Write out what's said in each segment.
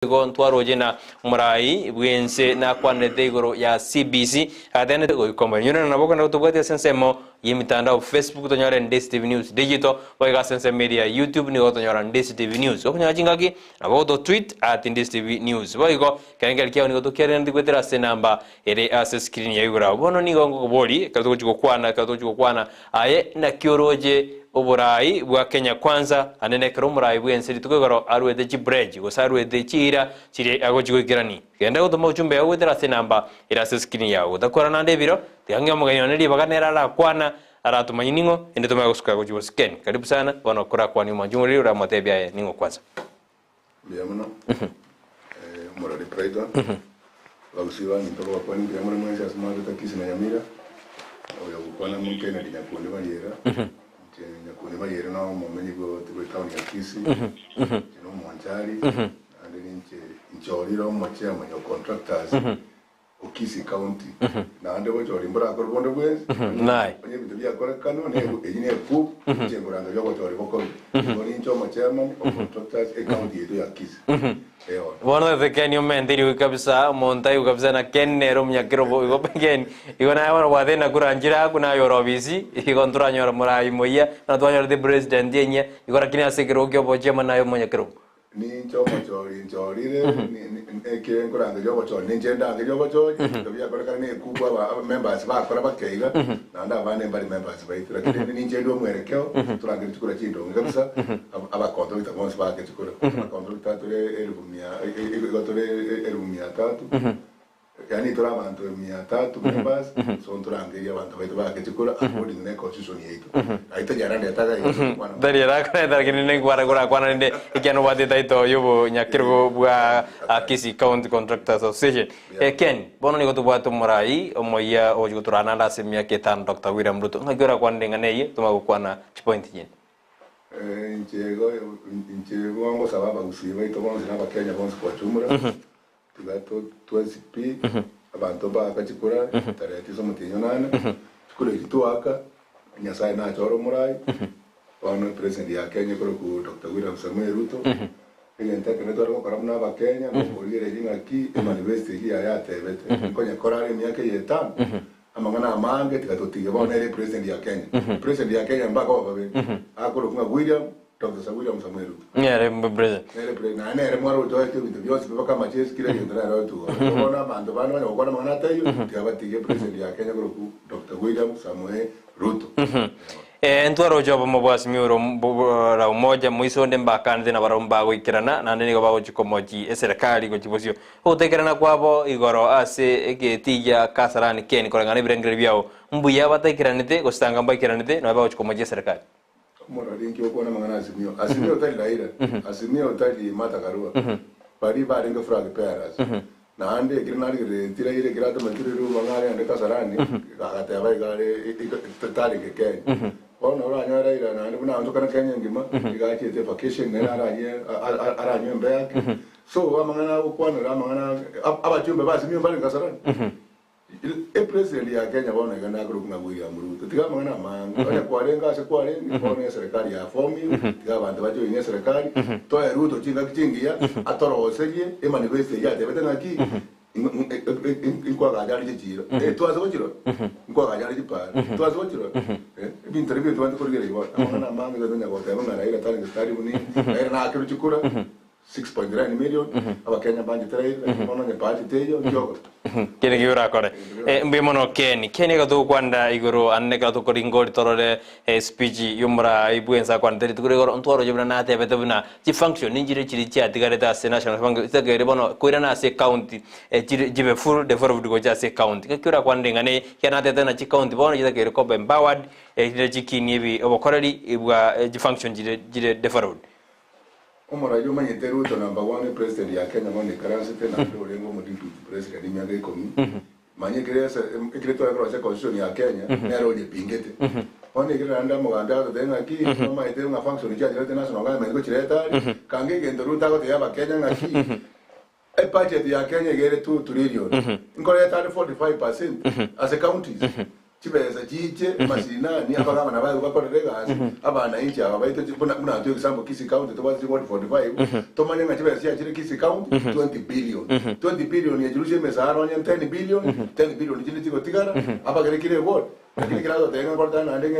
Go ntwaroje na murai bwense na kwanete igoro ya CBC atene go ikomba nyuna na boko na tubwate sensemo yimitandao Facebook tonyora Ndizi TV News digital wega sense media YouTube ni tonyora Ndizi TV News okunya jingaki na boko tweet @Ndizi TV News boigo kengel kiao ni to kere ndikwetera se namba ere as screen ya igora bono ni gongo koboli kato kwana aye na kioroje oburai bwa Kenya kwanza anene kero murai bwense litukegoro arwete chibreji go sarwete chira chire agojigirani genda gutuma uchumbe awetera se namba ira se screen yawo utakora nande biro tiange muganya neli baganera la kwana aratu manyiningo ende tuma gusuka gojibo scan karibu sana wana kura kwani majumuri ura matebya ningo kwanza biamana murari pride Gusii ni tolo kwani biamana mwenza smart Kisii na Nyamira oya kwana munke na Nyakundi bayera Nyakundi bayera na momenyi go town ya Kisii no mwanjari ande inchoriro mochya manyo contractors Kisii County na ande bochori mbura ko bondo bwe nai onye bitu bya kora kanone ejine ku chenguranga yo bochori boko bori incho mochya man contractors county yetu ya Kisii Bueno, desde que ni un mentiri kabisa montai kabisa na kennero mnyakiro bo pengeni igona wana wadena kuranjira kuna yorobisi igontura nyora murai moya na twanyora the president yenya igora kini asekero kyo boje manayo mnyakiro ni nchorire ni ke kuranga yo bochori ni njenda nge yo bochori tobya kora kana kubwa members ba kora bakeiga na nda bane bari members ba itira kini ni njendo mwerekeo turangira chikura chindo kabisa aba contractor bonse ba ke chikura contractor tore elumia igotore elumia tatu yani tora abantu 300 members so turangira abantu baitu ba ke chikura according na constitution yetu aita jarande ataga dari rakana dar kini ne gwara gwara kwana nde ikiano wade taito yobo nyakiro bwa Kisii County Contractors Association ken bono ni gotu bwatu murai omoya ojugo turana la semia ketan Dr. William Ruto ngagora kwande ngane ye tuma kwana point yen inchego ngo sababa Gusii baito bonse na bakenya bonse kwa chumura tugato twasipi abantu ba kachikura tareti so mutinyo nana kule kitwaka nyasaye na choro murai wano president ya Kenya ku Dr. William Ruto ingenta kene toro korabna ba Kenya no polire ringa ki university ya tebete konya korare myake yetan amangana amange tikatotige bona ile president ya Kenya president ya Kenya mbaka babe akolo kunga William Dr. William Ruto yeah president na nere mwaro utoke bitu byose baka machesi kile yindra rotu bona bando bana bakora mangana tayo tigabatige president ya Kenya ku Dr. William Ruto entwaro jobo mabwasi miuro ra umoja muiso ndemba kande na baromba gwikirana na ndeni gobago chikomoji eserikali go chibosio utekerana kwabo igoro ase egetiya kasarani ken korangane birengere byao mbuya batakiranite gostanga mbakiranite na bago chikomoji eserikali mora rinki okona mangana asimio tali laira asimio tali mata karua pari bari ngo frage peras na ande grinari gre tira ire grato mentire ru mangare ande kasarani gagate abai gare tali ke ken ono ra nyara ira na ande buna ndokana Kenya ngima igache te vacation na ara nyembe so amangana okwana ra mangana abachumbe basimio bari kasarani president ya Kenya bona ngana guru kunga William Ruto tiga mangana manga kwarenga se kwarenga bona serikali ya fomi tiga bantu bajo ine serikali to ya Ruto chingia atoroseje emanifeste ya debete ngaki inkwa gajali jiro twazo jiro inkwa gajali jipara twazo jiro interview tuanze kurigere ibona mangana manga ndonya gota mangana ira tali ngstari buni era na akiru chikura 6.9 million aba Kenya bandi trade bona ne party teyo jogo kene giura kore mbimono keni ga kwanda igoro anne ga to koringori torore speech yumra ibuensa kwanda ri goro ntoro jibna na tebe tebna ci function ninjire chiri ci atigare ta national function tegere bono koira na se county jibe full developed go ja se county ka kiura kwanda ngane yana tete na ci county bono jita gere ko empowered jire chikini bi obokorari ibwa ji function jire developed Omora yo manyete Ruto number 1 president ya Kenya mone karansi tena ndo lengo moditu president ni miaka 10 manye kiresa ikreto ya cross constitution ya Kenya nero de pingete one kira anda moganda to denga ki mama ite una function ya direct national government ko chireta kange ke ndo Ruto ko ya ba Kenya ngaki e budget ya Kenya gere 2 trillion ngore ta 45% as a counties chibesa chiche masinani abagaba nabaye bakorere gas abana inchi ababaito muna to example Kisii County to was 45 to manya chibesa chiche Kisii County 20 billion 20 billion ya jirushe mesaro nya 10 billion 10 billion chini tiko tigara abagere kile word lakini kila zote nga korta na ndenge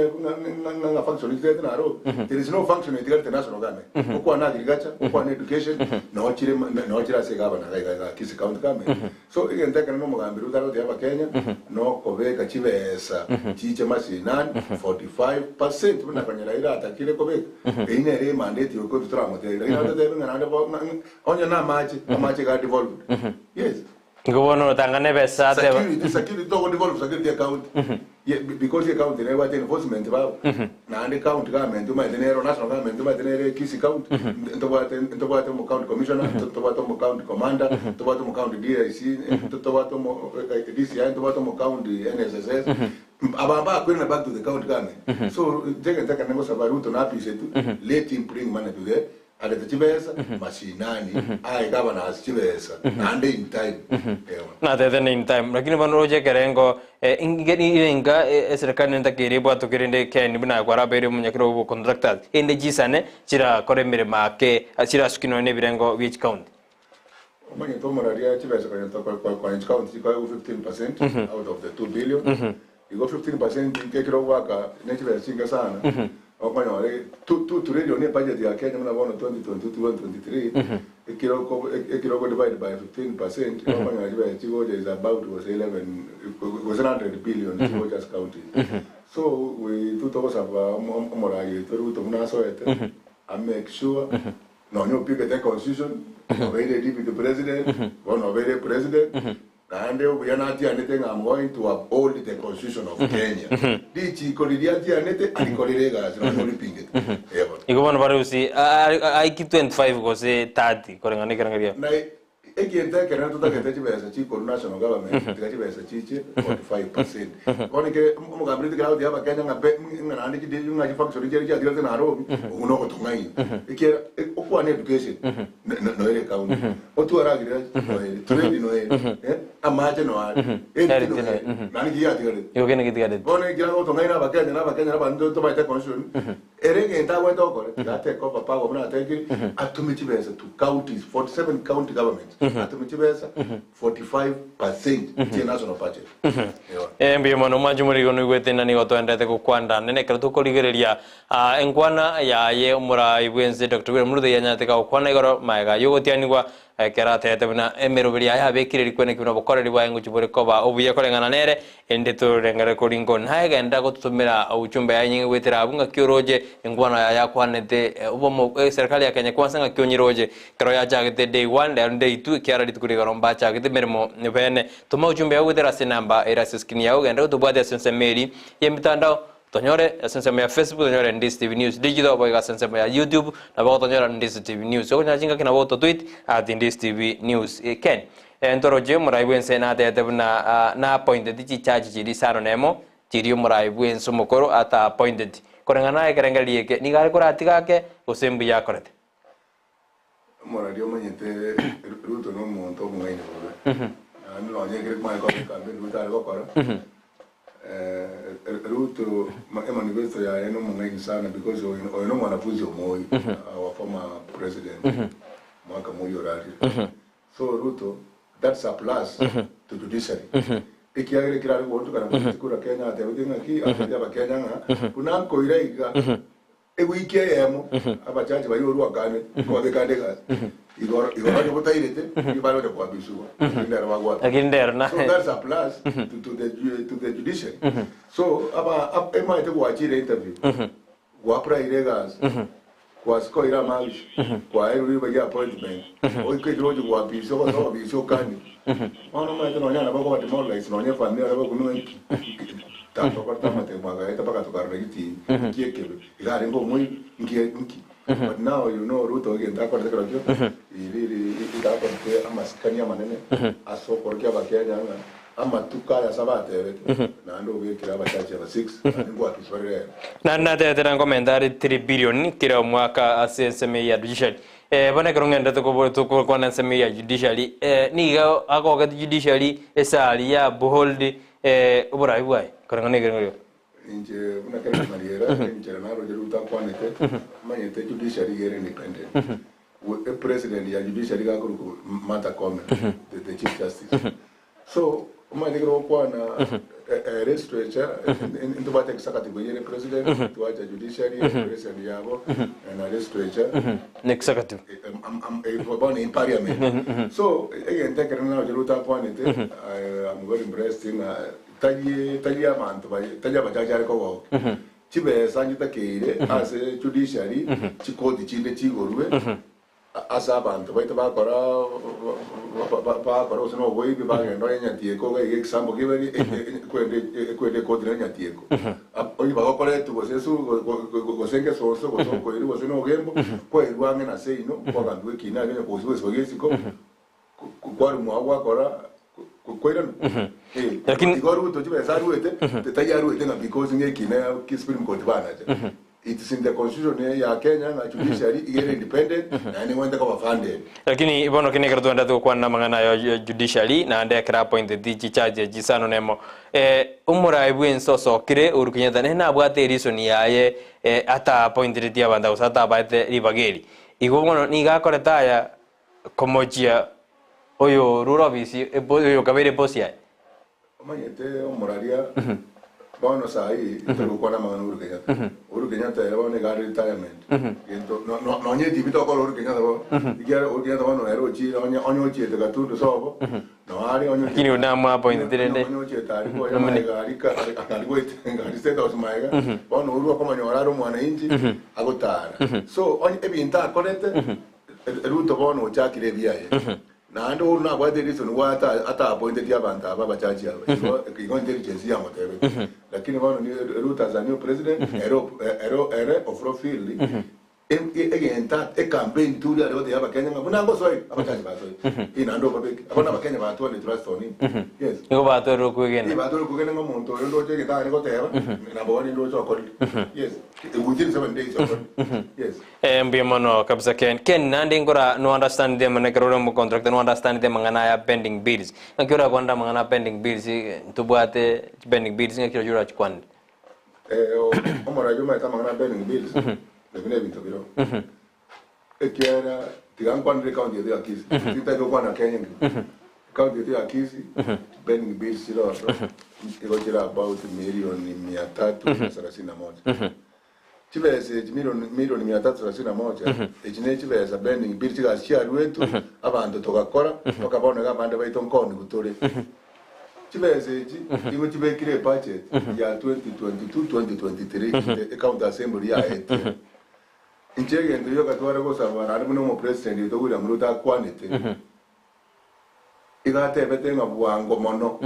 nga function ite na ro there is no function ite garte national government kwa na agriculture kwa na education no chira se gaba na ga Kisii County kame so igenda kana no mugambiru daro de Kenya no kobeka chibesa chiche masinani 45% buna kanyara ira atakire kobeka ine re mandate yoko tutramo te ira de ngana onya na machi ga developed yes ngono tangane besa te security to develop security account yeah, because the account never enforcement ba na ande account government ma dinero national government ma dinero Kisii County to ba mo county commissioner to ba mo county commander to ba mo county DIC to ba mo DCI to ba mo county NSSS ababa kwenda back to the county government so take kanengo sabaru to na pisetu let him bring money to there ale tchibesa mashinani ai gavana tchibesa ande in time na tete in time lakini banoje kerengo ingeni inga serikali ndakiri bwato kirinde Ken bina kwara bere munyakiro bo contractors ende jisane chira koremere make chira skino ne birengo which county omanye to moraria tchibesa kwa each county kwa 15% out of the 2 billion you go 15% kekiro waka ne tchibesa singa sana okanya wale tu radio ne budget ya Kenya mna bona 2022-2023 ekiro divided by 15% okanya wale chigo is about was 100 billion chigo just counted so we to talk about morai to mna so ete I make sure no pick the constitution very deputy president one of very president and we are not anything I'm going to uphold the constitution of Kenya. Dichi kolidiati anete alikolilega as not repeating it. Iko bana barusi I keep 25 go say 30 korengane kerangaria. Na ekienda kana tutakete chibesa chiko national government tikachibesa chiche 45%. Kone ke mugambiri tikao dia Kenya ngape ngana ndi ndi ngaji function je je direte na Nairobi uno ko tungai. Ekera okwa na education no ile kaunti. Otu aragira trade no amaje no ari nani giya tigale yo kene gitigale bone gira go tungai na Kenya na bando to baita constitution erenge nta wento kore tate ko papa go na take atumichibesa to counties 47 county governments atumichibesa 45% ti national budget mbi mono majumuri go nigwete nani go to ndete ko kwanda nene krato ko ligereria enkwana ya ye mura ibwenze Dr. William Ruto yanyate ka kwana igoro maega yogo tianigwa kera tete bina emerubiri ya bekire kwene kino bokoreri bwa ngo chibore koba obuye korengana nere ende to rengare koringo naega enda go tutumira uchumbe ya nyingi wetera abunga kyoroje engwana ya kwanete ubomo serikali ya Kenya kwanza nga kyonyiroje kero ya jagete day 1 and day 2 kyara ditukuri garomba chagete mermo nebene tuma uchumbe ya wetera sinamba era siskini ya ugenda to bwade sense meri ye mitandao tonyore sense ya Facebook tonyore Ndizi TV News digital boy ga sense ya YouTube na bo tonyore Ndizi TV News so nyajinga kina bo to tweet at Ndizi TV News Ken entoroje muraibwense na tete na appointed chi charge chi disaro nemo chirio muraibwense mukoro ata appointed korengana ekerengalie ke ni gari kora atigake usembu ya korete morario manyete Ruto no monto mungaine bobe ani lo nyengere mai ko kambe Ruto algo kora Ruto manifesto ya eno mungaine sana because ono mwanafunzi omoi our former president mwaka moyo rari so Ruto that's a plus to judiciary ikiagere kirari wontu kana kutikura Kenya atebudinga ki ateba Kenya nga kunanko ireiga ewike yemo abachache bayo ruagane ko bekandega igoro yo botairete ibalo de kwa bisuwa ndera wagwa agindera so that's a plus to the judiciary so aba ema ite kwa chire interview wa prairegas kwa skoira malish kwa ero bagi appointment oike jojo kwa biso kwa so biso kani ono ma ite no nyana bako bati mo like no nyefa ni aba kuno tanto korta mate mwaga ita baka tokarre giti kiekebe igari ngo muy nki but now you know Ruto again ta korta kero ili ita korta amaskani amanene aso korkia bakenya ama tukaya sabate na ndo wekira abachache ba 6 ngo atusore na tete commentary 3 billion kira mwaka asenseme ya judiciary bana kerongenda to kwa na seme ya judiciary ni ga akoga judiciary esali ya behold ubura ibwai korangane gerengyo inje una kare mariera inje na ro jeru ta kwanete manyete judiciary yere independent the president ya judiciary ga ko mata come the chief justice so uma negro kwana restructure into what executive yere president to acha judiciary president yabo and restructure executive born in parliament so again take na jeru ta kwanete I'm very impressed in tagia manto tagia bajaja ko wo chibe sanjita keire as judiciary chikodi chinde chigorwe asa banto baita ba kora sono voi ba no nyati ko ga example give kwende kodre nyati ko oyi ba ko le tu go sesu go senke so ko iri go sino gembo ko irwange na sei no ko gandu kina ga ko so gesi ko kwaru mu agwa kora kwera lakini igoro to chibe saru ete tayaru ete na because ngeki na Supreme Court bana it is in the constitution ya Kenya na judiciary igere independent na ni wenda kwa funded lakini ibono kine kerto ndatu kwa na mangana ya judiciary na ande kra point the charge jisano nemo umura ibwen soso kire urukinyata na abwate reason yaye ata appointed dia banda usata baite ribageri igono ni ga koreta ya komojia oyo rurobisi oyo kabere posia manyete umuraria bono sai tuko na mangana urukenyata era bone ga retirement yento no nye dibito ko urukenyata bo igera urukenyata bono ero chi onyo chi te gatundu sobo no ari onyo kini una ma point dirende onyo chi tari ko ya maiga arika akari ko ngari state house maiga bono uru ko manyora ro mwana inji agotara so onyo ebinta konete ruto bono chakire biaye na ando na kwa the reason why ata appointed ya banta baba chachi aba iko intelligence ya motebe lakini bono ni ruta za new president ero of field again that campaign tool ya rote ya Kenya ngabuna ngo soi abachachi ba soi ina ndo babe abona ba Kenya ba to le trust on yes ngo ba to ro kugena ba to ro kugena ngo monto ndo je kita ni ko teba na boni ndo cho ko yes within 7 days yes mbi mono kabisa ken nande ngora no understand them na kero mo contract no understand them ngana ya pending bills ngakira kwanda mangana pending bills tubwate pending bills ngakira jura chikwande omora yo ma ta mangana pending bills vile vitu vile ekiara tigankwandire county ya Kisii titayo kwa na Kenya county ya Kisii pending bills silo iko kila about milioni 331 chibese milioni 331 echine chibese pending bills gashia rwetu abantu tokakora tokabona gabande baito nkoni gutore chibese echi ingo chibekire budget ya 2022-2023 account assembly ya inchege ndo yoka twara ko sabana ari muno mo president to gura muruta kwanete igate bete ngabwango mono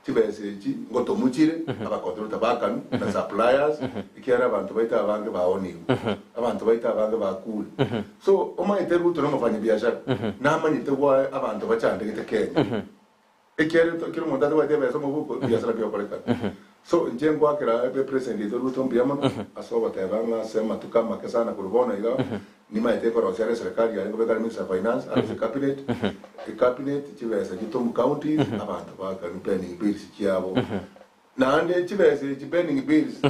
chibese echi ngoto muchire abakontro tabakanu na suppliers ikiara abantu baita abange baoni abantu baita abange bakule so omaite ruto no mafanya biashara na manyite kwa abantu bachande kite Kenya ekiara to kiro mondado baite beso mubuko biashara byo koleka so njengo akira be president to ruto mbiama asoba tabanga sema tukama kesana kurubona ila ni maite ko rosere serikali ya ngobeka minister finance as cabinet cabinet chibesa gitom counties abantu baka planning bills chiabo na ande chibesa planning bills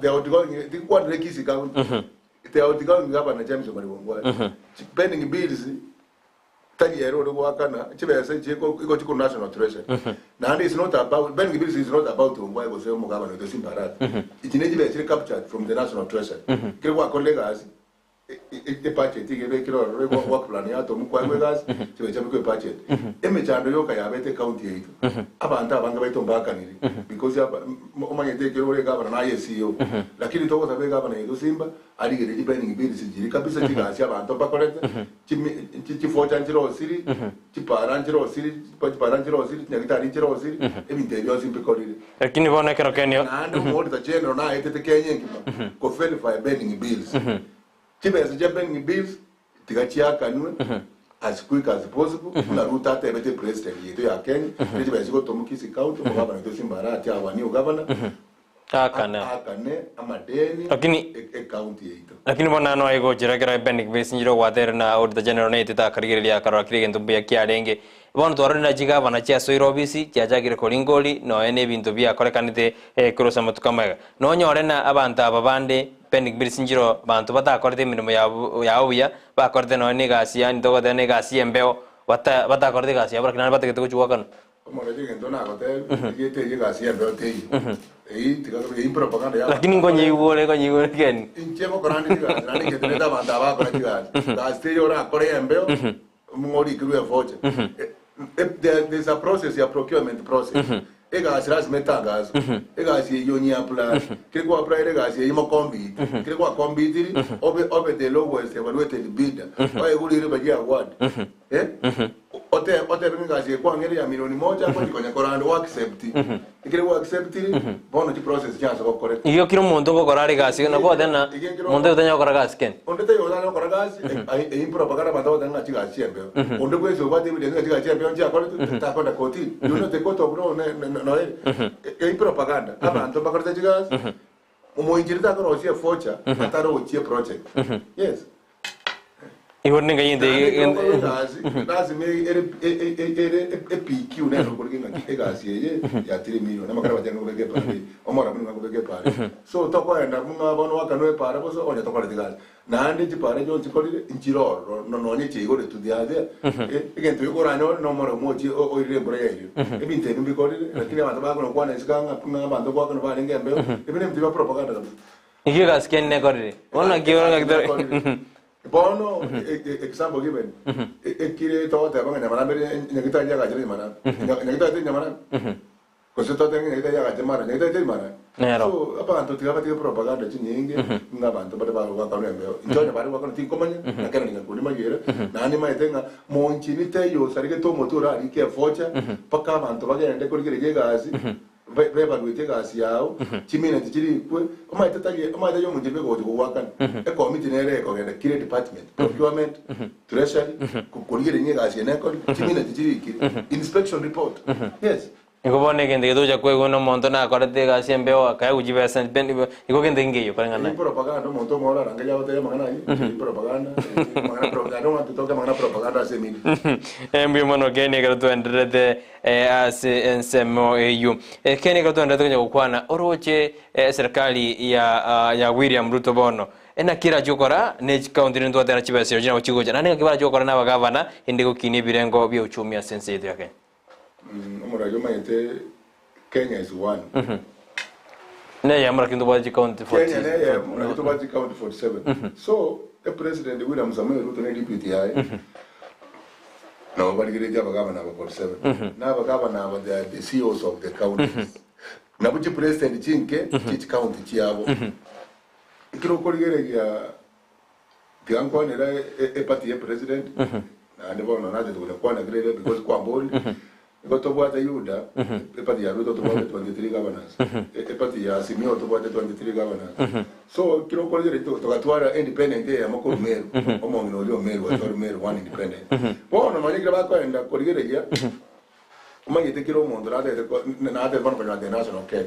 they are going the one Kisii county they are going ngaba na James Maribongwa planning bills tani ero ro wakana chibesa chiko iko chiko national treasure na ande is not about planning bills is not about ngwa go sema ngaba na dosim parat itine chibesa captured from the national treasure kwa colleagues e budget igebe kilo ro work plan ya to mukwa gas chibe chamiko budget emechando yoka ya bete county yetu abantu abanga baito mbakaniri because omanyete kilo re gabana na yesiyo lakini toko sabe gabana yedo simba ali gere depending bills jiri kabisa chigasi abantu bakorete chifocha njiro siri chiparanjiro siri chiparanjiro siri nyakitarinjiro siri ebinterio simpe kolire lakini bona kero kenyo and more the general na etete Kenya ngima ko verify pending bills chibese pending bills tigachia kanwe as quick as possible na ruta tebete president yetu ya Kenya chibese ko tomu Kisii county ko baba ndo simbara ati awani governor akane amadeni lakini county yeito lakini bona no aigo jirakira benik besinjiro water na or the general ne tita karigiriya karakiri gento bya kyarenge bon twarone na jiga bana chia soirobisi chia jagire kolingoli no ene bintu bya korekanite kurosa matukamaga no nyore na abantu ababande benik besinjiro bantu batakorete mirimo ya uya bakorete no ne gasia ndogo ne gasia mbeo batakorete gasia bakina bategete kuchwa kana Mora llegando na hotel, y te llega así al hotel. Y te quedas bien propaganda ya. Lakini ngonye igore ken. Inchemo korani diga, nani que te da banda ba para diga. Gaste ora Korea mbeo, mori kruya foche. There's a process, a procurement process. Ega asiras metagas. Ega asi yonya plan. Kriko apra ega asi imo kombi. Kriko kombi diri, obe the lowest evaluated bidder. Wa eguli riba ya award. Ote binga si kwa ngeli ya milioni moja kwa jikonya korando wa accept. Ikire wa accept bono ti process chance ko correct. Iyo kiro muntu ko korari gasi na ko dena muntu utanya ko gasi ken. Onde te yo dana ko gasi e impro pagara bando dana ti gasi embe. Onde ko zo ba te bi ti gasi embe onje akore ta ko da koti. You know te ko to bro no e impro paganda. Abantu bakore ti gasi. Mo injirita ko ro si focha ataro uchi project. Yes. Iwone ngayinde nazi me ere PQ ne ko kinga egasi ye ya 3 million na makara bajenga ko bege pare omora mun ko bege pare so to ko enda mun abono wakano e pare ko so onya to ko diga na ande ti pare jo ti ko injiro no nye ti go to dia de e to ko ranyo no moro moji o ire mbora ya ire e binte nimbi ko ire lakini abantu ba ko kwa na isikanga kuna abantu kwa ko ba ngembe e bine mti propaganda iyo gasi ken ne korire ona giora ngakdore Bono example given. Kire to te banga nyamara mere nyagita jaga jere mana. Nyagita te nyamara. Koso to te nyagita jaga jemara, nyagita te mara. So apa anto tiga pati propaganda chi nyinge ngabantu bade ba wa kanu mbeo. Njonya bari wa kanu ti komanya na kana ninga kuni magere. Na ni maitenga monchi ni te yo sarike to motora ri ke focha paka abantu bagende kuri kire gasi. Beba gwite gasi yao chimina tichiri kwe oma itatage oma itayo munjibe go wakana e committee nere ko genda kire department procurement treasury kukolire nye gasi ne ko chimina tichiri kire inspection report yes iko bone gende doja kwe gono monto na korete gasi mbeo akaya ujibe sen ben iko gende ngeyo parangana propaganda monto mora ranga ya hotel mangana propaganda mangana propaganda semini embi mono gene gara to ndrede ase ensemo eu kene gara to ndrede kwana oroche serikali ya William Ruto bono ena kira jokora ne county ndo tena chibese jina uchigoja nani kibara jokora na bagavana indiko kini birengo bya uchumi ya sense yetu yake omora yo mayete Kenya is one ne ya mara kindo baji county 47 Kenya ne ya mara kindo baji county 47 so the president William Samuel Ruto ne deputy yae na wabaligire jaba gavana ba 47 na ba gavana ba the CEOs of the counties na buchi president chinke chich county chiabo ikiro koligere ya tianko ne ra party president na ndebo na nade to kwa na grade because kwa mboli Goto bwata Yuda, epati ya Ruto to bwata 23 governors. Epati ya Simio to bwata 23 governors. So kilo kolere to katwara independent ya moko meru. Omo ngino meru wa meru one independent. Bona manyikira bakwenda koligere ya umanyite kilo mondo rade na ate bana kwa the national care.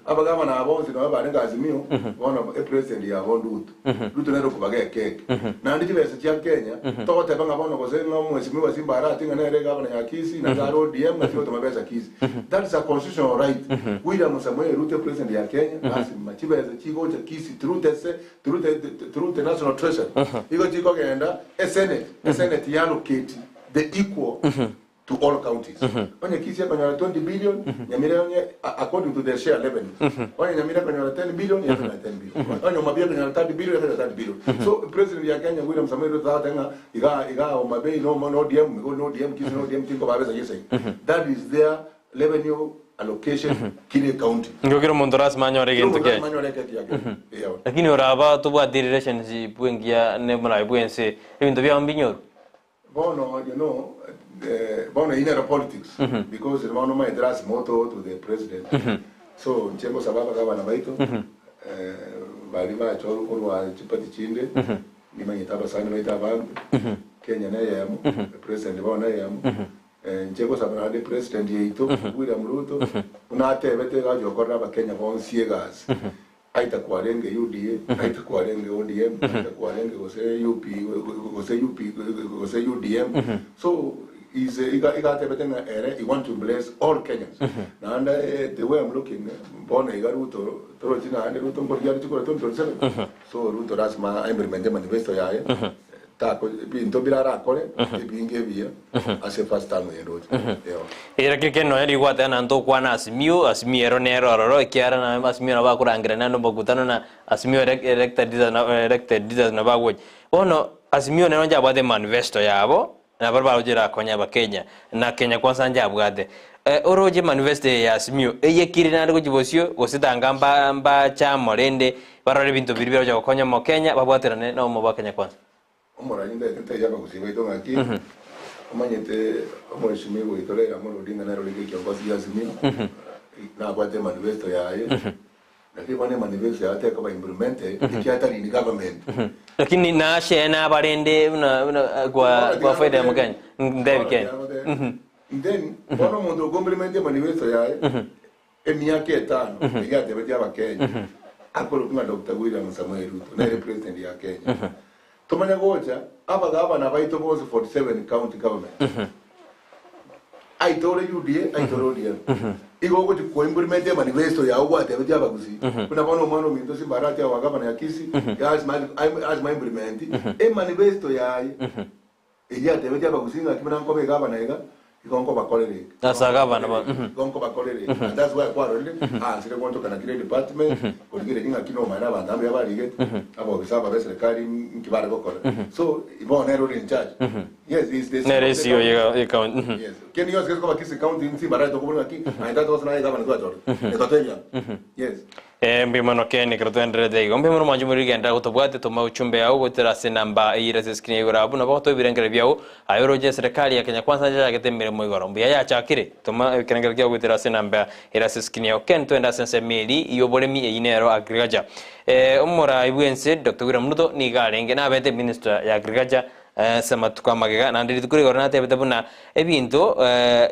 Aba governor abo sino aba renga Simio, bona president ya Honduto. Ruto nero kubage cake. Na ndiki bese ya Kenya, to te banga bona ko zenga mu Simio Simbara tinga na rega governor ya Kisii na zaro DM na sio tumabeza Kisii. That is a constitutional right. William Samuel Ruto president ya Kenya, basi machibeza chigo cha Kisii through the national treasury. Iko chiko genda Senate ya allocate the equal to all counties. Onye Kisii kwenye 20 billion, Nyamira according to their share revenue. Onye Nyamira kwenye 10 billion, ya 10 billion. Onye Omabia kwenye 30 billion, ya 30 billion. So president ya Kenya William Samuel Ruto tenga iga Omabia no DM Kisii no DM tingo babeza yesa. That is their revenue allocation kile county. Ngokiro mondoras manyore gento ke. Manyore ke ya. Lakini oraba to bwa relationship bwengia ne mona bwense ebintu bya mbinyo. Bono, you know, bono inner politics because the one my address motto to the president. So Nchembo sababa gavana baito bali ba choro kwa chipati chinde ni manyitaba sana baita bangu Kenya na yamu president bona yamu Njeko sabana president yeito William Ruto unatebete gajo korra bakenya bonsiega aita kwarenge UDA aita kwarenge ODM aita kwarenge gose UP gose UDM so is igatebete na ere he want to bless all Kenyans na and the way I'm looking bona igaruto toro china ande Ruto ngorja chikora 2027 so Ruto rasma implement manifesto yae tako pinto birara kore binge bia ase fast time yeroje era que no eri gwata na ndo kwa na asimiero nero roro kiara na asimiero ba kurangira na ndo bokutano na asimio elected leaders na bagwe ono asimio ne nja bade manifesto yabo na barbaro jira konya ba Kenya na Kenya kwanza nja bwade oroje manifesto ya asimio eyekiri na ndo jibosio gositanga mba cha morende barore bintu biribiro ja konya mo Kenya babwaterane na mo ba Kenya kwanza Omora yinda tete yaba kusibaito ngaki amanyete omorishimigo itolera mo rodinga na rolike kiongozi ya Azimio na kwate manifesto yaye lakini bone manifesto yate kama implemente ikiata ni government lakini na shena barende kwa faida ya Mkenya David Ken then bono mundo complement manifesto yaye emiake tano igate beti aba Kenya akolo kuna Dr. William Samuel Ruto na president ya Kenya Tomanya gocha aba na baito bose 47 county government aitore UDA aitore ODM igo go ko implement manifesto ya ugwa tebe jaba Gusii kuna bono mano minto si barati ya gavana ya Kisii as my implement manifesto ya ya tebe jaba Gusii ngakimana ko be gavana ega igonko bakolere asa gavana ba igonko bakolere and that's why kwa role sire kwanto kana kile department oligere inga kino mara bandambe abarige abo bisaba be serikali nkibara gokora so ibon ero in charge yes is this neresio ye count yes can you ask ko Kisii county nsi bara to kubona ki aita to sana gavana kwa joro etoteja yes mbimano Ken krotendre de mbimano manjumuri genda gutobwate tuma uchumbe yao guterase namba ira seskini igurabu na bato birengere byao ayoroje serikali ya Kenya kwanza nja getembere mu igoro mbya ya chakire tuma kirengere byao guterase namba ira seskini yao Ken twenda sense meli yoboremi einero agriculture umura ibwense Dr. William Ruto ni garenge na bete minister ya agriculture sama tukamagega na ndiri kuri gorana tebete buna ebintu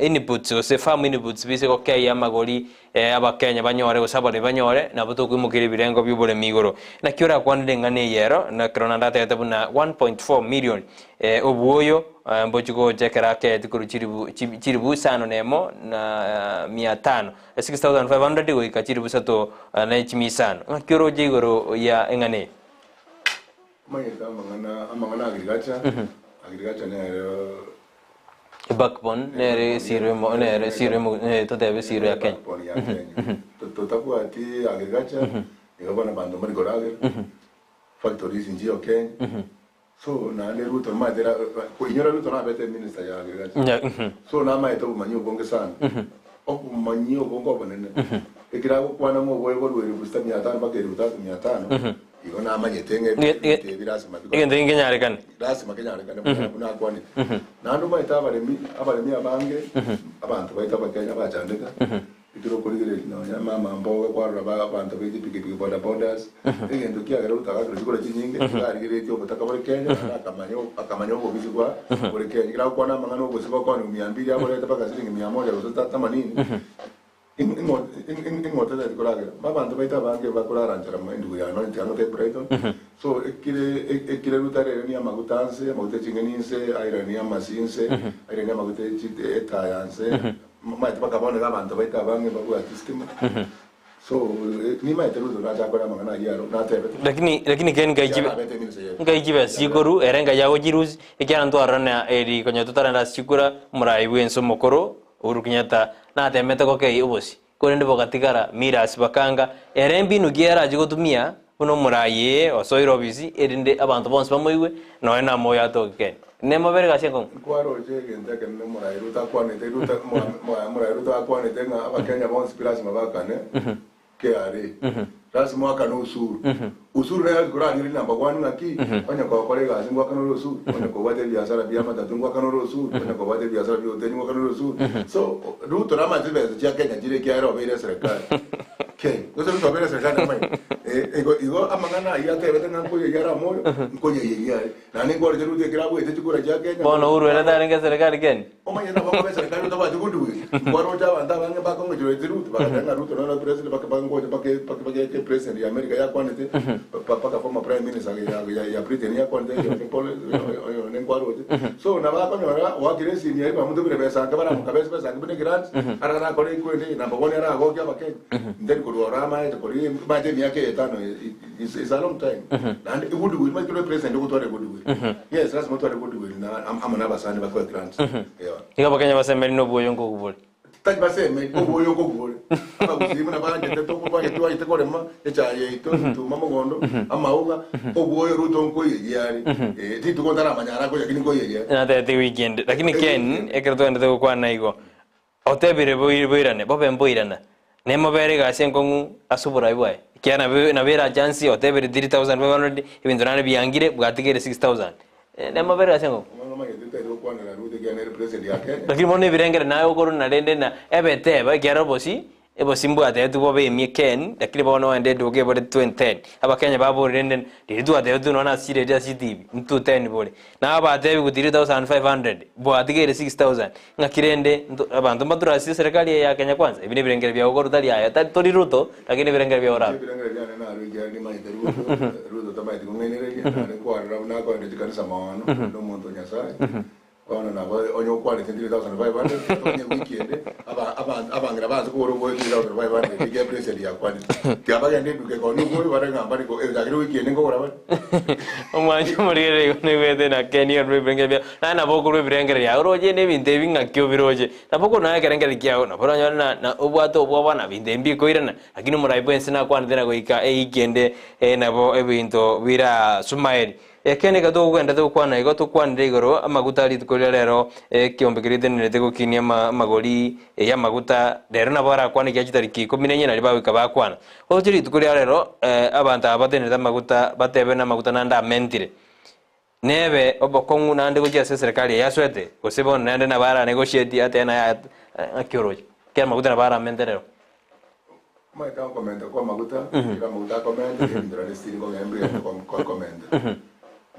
inputs ose farm inputs bise ko kaya magori abakenya banyore usabale banyore na buto kwimukira birengo byubole migoro na kyora kwandire ngane yero na krona ndata tebete buna 1.4 million obuoyo mbochiko chekera ke tikuru chiribu sano nemo na 500 6500 go ikachiribu sato na chimisano na kyoro jigoro ya ngane mayeta amangana agriculture ne backbone ne siremo to debe siro ya Kenya to tapu ati agriculture igabana bando muri gorage factories inji Kenya so na le Ruto madera ko inyora Ruto na bete minister ya agriculture so na maito manyo bonge sana oku manyo bongo banene ikira kwana mo boye gorwe busta 500 bakeri utatu 500 igona amanyetenge birasima igende ngenyare kan birasima kenyare kan kuna kwani nando maita abaremi abange abantu baita bakenya bacandika itiro kurigire no mama mboga kwarura abantu bidi piki bodas igendo kiagera utaka kuri kinyinge arigire cyo butaka bari Kenya akamanyo bobisi kwa bari Kenya gira kwana mangano bosiba kwa 200 abore tabaka siringi 100 80 ingota de kuraga abantu baita bange bakura ranchara maindu ya no ntano te Brighton so ekire rutare ni amagutanse chingeniense irania masinse irania magute chite etayanse maite bakabone abantu baita bange bagwa system so ni maite rudo na jakora mangana yaro na tebe lakini ken ngai sikoru erenga yago jiruzi ekyana ndo arana eri konyo tutaranda sikura murai wenso mokoro urukinyata na temete ko kei ubosi korende bogatigara miras bakanga erembi nugiera jigotumia uno muraye osoiro bisi erinde abantu bonse bamoiwe no na moya to ken nemo berga seko kwaro je genda ken no muraye ruta kwane te ruta muraye ruta kwane te nga abakenya bonse pilas mabakane ke ari ras mwaka no usuru usuru na kura ni number 1 ngaki onya ko kolega singwa kanoro usuru onya ko bate biashara bia matatu ngwa kanoro usuru onya ko bate biashara bia hoteli ngwa kanoro usuru so Ruto na mazibe ya Kenya jire kia ro bere serikali okay gozo Ruto bere serikali mai igo amangana ya te bete nganko ya ra moyo ko ye na ni ngore Ruto kira bo ite chukura ya Kenya bono uru ele tare nge serikali ken o manya na bako serikali to ba jugudu ngoro ja banda bange bako ngiro Ruto baka Ruto na president baka bango baka president ya America ya kwanete paka former prime minister ya Britain ya kwanete ne ngwaro so na bako nyora wa kiresi ni ba mutu bere sanga bara mukabesa pesa ngibene grant ara na kore kwende na bako nyara go kya bake ndeni ko rama ya ko ri ba je miaka 5 is a long time and it would be my president ko tore good yes that's what good na amana basani bako grant yeah iga bakenya basemeri no boyo ngo kubole tani baseme ko boyo ko kubole aba kuzimu na banje to ko banje to ayite kore ma echa yeito tu mama ngondo amauga ko boyo Ruto nko yeyari titu ko ndara manyara ko yakini ko yeyari na the weekend lakini ken ekreto ende ko kwa naigo otebire boirane bobe mboirana nemo bere gasengo ngu asubura ibwae kiana na bera chansi otebire 3500 ibindurane biangire bwatigere 6000 nemo bere gasengo lakini mone birengere nayo koru na rende na ebeteba kiara bosi ebo simbu ate tubo be mi ken lakini bono ende doge bode 2010 abakenya babo rende ditu ate tu nona sire dia city mtu 10 bole na aba ate ku 3500 bo atigere 6000 ngakirende abantu madura si serikali ya Kenya kwanza ibine birengere bya koru tali aya tali tori Ruto lakini birengere bya ora birengere bya na ruja ni mai Ruto tabai ku ngene ne ko ara na ko ndi kanisa maano no muntu nyasai ona na onyo kwani 3500 onye weekend abangira bazi ko ro 3500 dige president ya kwani tiabaga ndi duke ko ni ko bara ngamba ni ko ezagire weekend ngo ora omwanyo murire ne wede na Kenya birengere na boko birengere ya roje ne binde binga kyo biroje na boko na kerengere kyao na bora nyona na obwato obwana binde mbi ko irana lakini muraibo ensina kwani tena ko ika weekend nabo ebinto bira sumaeri ekene gato kwenda to kwana igo to kwanda igoro amaguta ri tukoria rero kiombe kirite nete gukinia magori ya maguta rero na bara kwana kya chitariki 14 na riba wika bakwana o chiri tukoria rero abanta abatenera maguta batebe na maguta nanda mentire nebe obokongu nande goja serikali ya swete gosebo nande na bara negotiate atena ya akioroje kya maguta na bara mentere mai ta komenda kwa maguta kila maguta komenda ndira destiny ko ngembe ko komenda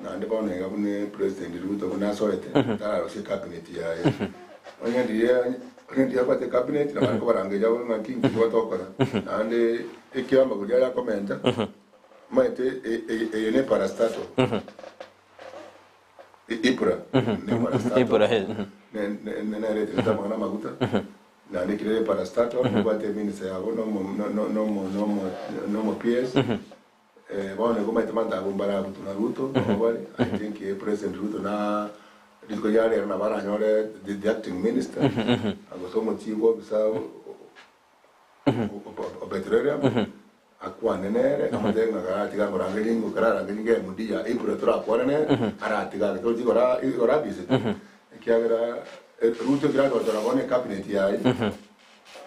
na ndipo nega bune president Ruto kuna soete tara ro cabinet ya onya ndiye kwa cabinet na ko barange jawo makingi ko tokora ande ikiwa magudia ya komenda maite ne para stato ipura ne para stato ipura ne rete ta mwana maguta na ndikire para stato kwa te minister ya no PS bueno como te manda un bara na Ruto vale I think president Ruto na disko yale na bara nyore the acting minister agoso motivo bisa obetrera akwa nenere amade ngara tiga ngoranga lingo karara nginge mudia ipura tora kwarene ara tiga to ora bise kiagera Ruto grado tora bone cabinet ya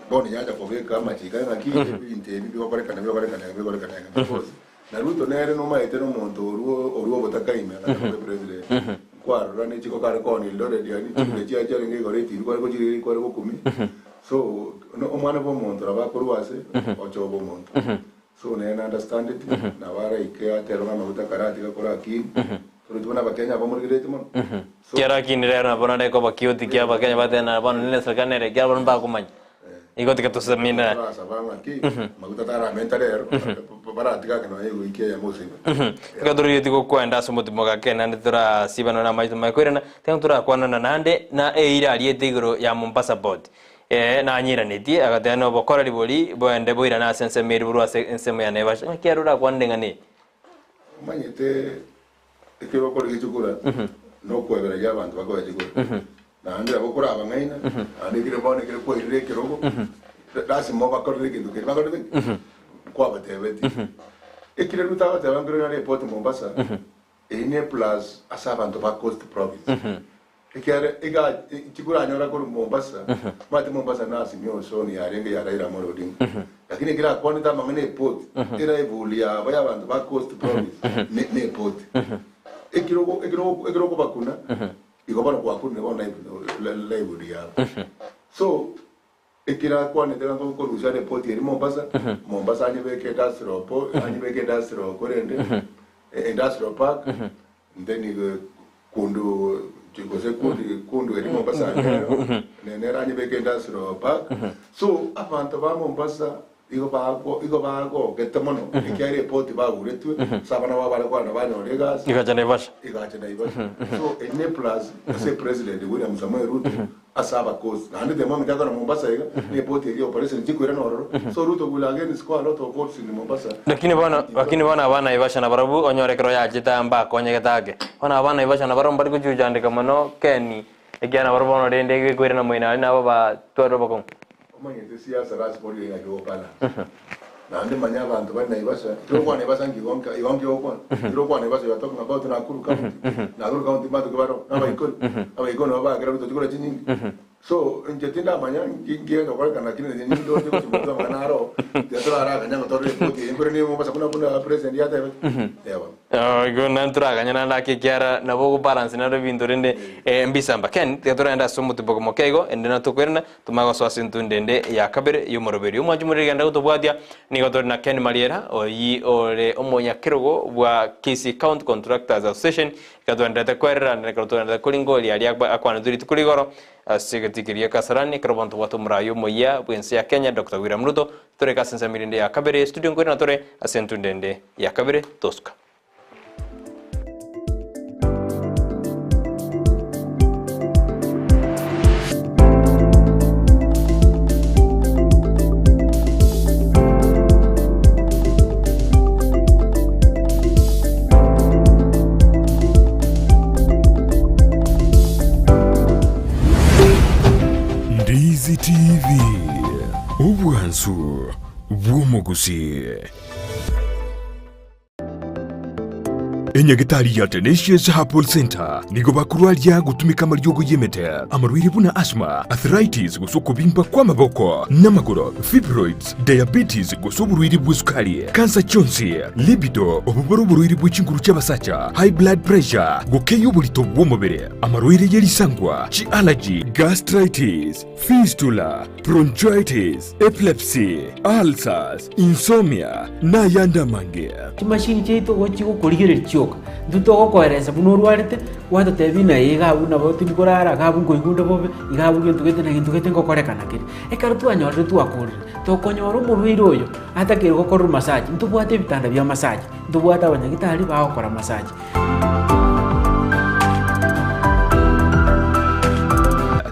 bone ya ko be kama tiga ngaki inte bi ko kare kana na Ruto nere no maite no monto oruo botakaime na president kwaro rani chiko kare koni ndore diani chike chia ngi gore tiru ko jiri ko kumi so no omwana bo monto aba kuruase ocho bo monto so ne understand it na wara ikea tero na maguta karati ka kora ki so tuna bakenya ba murgirete mon so kera kinire na bona ko bakioti kia bakenya batena bona ne sakanere kia bona ba kumanya igo tika tusamina sabanga ki maguta tara mentarero para tika kana ego ike ya musiba kadro yetiko kwenda sumutimo gakena nditura sibano na maito makwirana tentura kwana na nande na eira aliete igoro ya Mombasa port na nyira neti agateno bokora liboli boende boira na sense meri burwa sense ya nevasha kiarura kwande ngani manyete ekero ko ligikura no kwebera ya bantu bagoye jigura na andira bokora abangaina ande kire bone kire ko ire kirogo dasi mo bakora kindu kire bakora kwa batebeti ekire rutaba tabangiro na report Mombasa ine plus asabantu ba coast province ikiare chikura nyora ko Mombasa mati Mombasa na Azimio so ni arenge ya Raila Amolo Odinga lakini kila kwani ta mangane port ira evulia baya bantu ba coast province ne port ekiro ko bakuna igobana kwa kuna bona la evulia so ekira kwani tena ko rusia de port iri Mombasa anyebeke dasro korende industrial park then kundu chikose kundu eri Mombasa nera anyebeke industrial park so abantu ba Mombasa igo bago getamono ikiare port ba uretwe sabana ba bale kwana bana olegas igacha Naivasha so ene plus se president William Samoei Ruto asaba coast and the moment that Mombasa ne port eri operation jikwera no so Ruto will again score a lot of votes in Mombasa lakini bana Naivasha na barabu onyore kro ya jitamba konyegetake bana Naivasha na barabu bari kujujandika mano keni egiana barabu ndende kwera na moina na baba twaro bakon manye siasa rasipoli ya kiopala nande manya abantu bari Naivasha kirokwa Naivasha ngigonke okwa kirokwa Naivasha you are talking about Nakuru county matu kibaro abaikolo babagira Ruto chikora chinyingi so njetinda manya ngiye ngakora kana kine nyingi ndo tiko chimuza manaro teatro ara kanya ngotore poti imbere ni Mombasa kuna president yata yawa go nantura kanya na laki kiara na bogo balance na revindo rende mbisamba ken teatro enda somo tibogo mokego ende na tokwerna tumago so asintundende ya kabere yumoroberi umajumuri ganda utobwadia ni gotor na Ken Mariera oyi ole omonya kirogo bwa Kisii County Contractors Association kadwanda kwera na kadwanda kulingoli ali akwana duri tukuligoro sigatikiria kasarani karbantu watu mrayo moya bwense ya Kenya Dr. William Ruto tore kasensa mirinde ya kabere studio ngori na tore asentundende ya kabere toska Ndizi TV Ubwansu Gusii Enyagitari ya Tenacious Herbal Center nigo bakurwalia gutumika maryogo yemete amarwiri buna asthma arthritis gusukubimba kwa maboko n'amaguru fibroids diabetes gusuburwiri bw'isukari cancer chonsi libido obuburwiri bw'ikinguru cy'abasacha high blood pressure gukeyo bulito bw'umubiri amarwiri yerisangwa chi allergy gastritis fistula bronchitis epilepsy ulcers insomnia na yanda mange kimashini cheito gochi gukurigire cyoka nduto koereza bunurwarite wata tebina yigabu na boti bikorara gabu ngoigundo bobe igabu gintu gete na gintu gete ngokorekana kiri ekara twanyorire twakurire tokonyora umurwire oyo atakire gukora massage ntubwate bitanda bya massage ntubwata abanyagitari bakora massage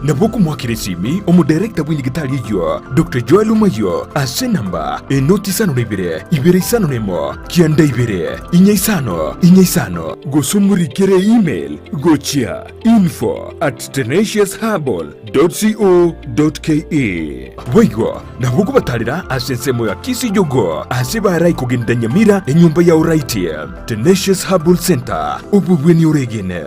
Naboku mwakiresimi omudirector w'indigitari yo Dr. Joel Umayo ase namba enotisano ibere isano nemo kianda ibere inya gosumurikere email gochia info@tenaciousherbal.co.ke Wego naboku batalira asensemo ya Kisii jogo ase barai kugenda Nyamira enyumba ya uraiti Tenacious Herbal Center ububweni uregene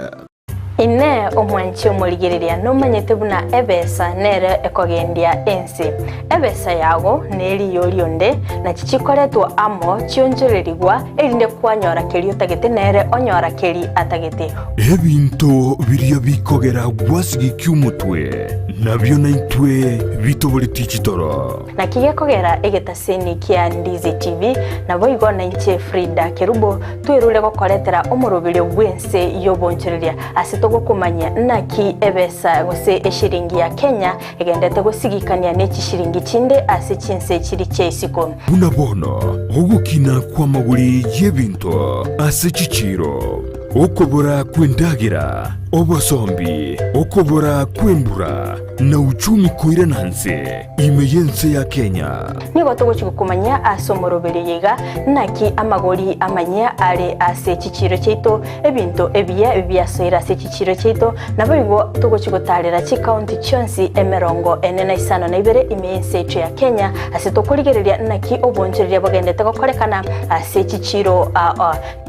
ine omwanchi omurigereria nomanyete buna ebesa nere ekogendia ensi ebesa yago neri yorionde na chichikoretwa amo chionjorerigwa erinde kwanyora keri utagete nere onyora keri atagete ebinto biria bikogera gwasigi kyumutwe nabyo naitwe bitobole tichitoro na kigekogera egetaseni kia Ndizi TV nabo igona inche Frida Kerubo twerule gokoretera omurubiri bwense yobonchereria asitogo kumanya naki ebesa gose eshiringi ya Kenya egendete gusigikania neki shiringi chinde ase chinse chiri chesiko bunabono ogukina kwa maguri yebinto ase chichiro okobora kwendagira obosombi okobora kwembura na uchumi koirananse imeyense ya Kenya nigo tugukumanya asomorobere yiga naki amagori amanya ale ase chichiro cheito ebinto ebya soira ase chichiro cheito nabigo tuguchigotarira chi county chonsi emerongo enena isano na ibere imeyense echo ya Kenya ase tokurigereria naki obonjereria bagendete gokorekana ase chichiro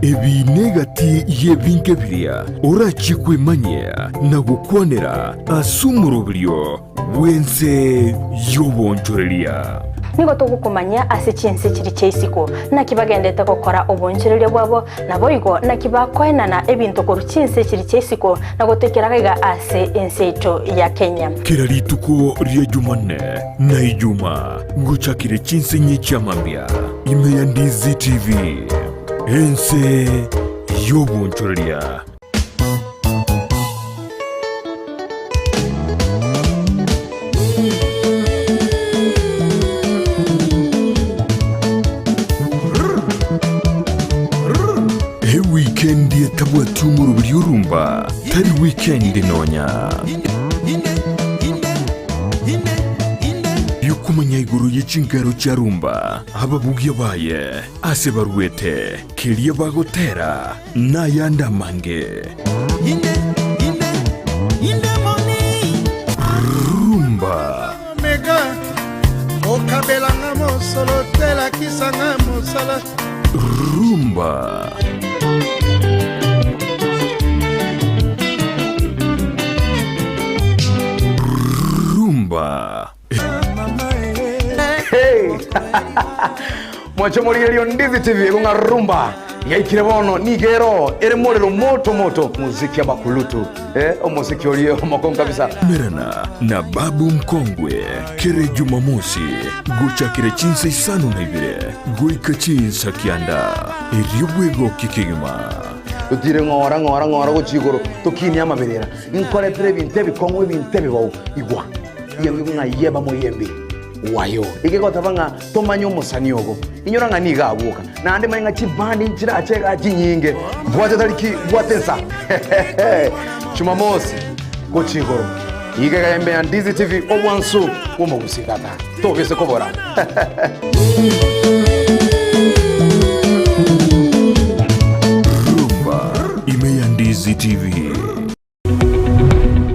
ebi negati yebinke biria ora chikwe kumanye na gukwanira asumurubirio bwense y'obonjoreria nigo tugukumanya ase chinse kiri cheisiko na kibagendete gukora obonjorere bwabo nabo igo na kibakwenana ebintu koru chinse kiri cheisiko na gutekeraga ase enseito ya Kenya kira rituko ria Jumanne na Ijuma guchakire chinse nyicyamambia ime ya Ndizi TV ense y'obonjoreria. Weekend yetabwati umurubiri urumba tari weekend nonya yukumanya iguru y'ikingaro cyarumba ababugi baye ase baruete kiriye bagotera na yanda mange rumba mega okabelanga mosolo tela kisanga mosala rumba rumba. Hey! Mwacho murigerio Ndizi TV kunga rumba yaikire bono nigero ere morero moto muziki abakulutu omuziki olio mokon kabisa merana na babu mkongwe kere Jumamosi guchakire chinsa isano na ibire guika chinsa kianda eriobwego kikigima utire ngora guchigoro tokini amaberera inkore prebinte bikongwe binte bibawo igwa yewe nga yeba moyembe wayo ikekota banga tomanyo musanyogo inyora nga niga abuka nande manga chibandi nchira acheka chinyinge bwate taliki bwatensa Jumamosi gochigoro ikeka yembe ya Ndizi TV obwansu womo gusikata tobese kobora rumba ime ya Ndizi TV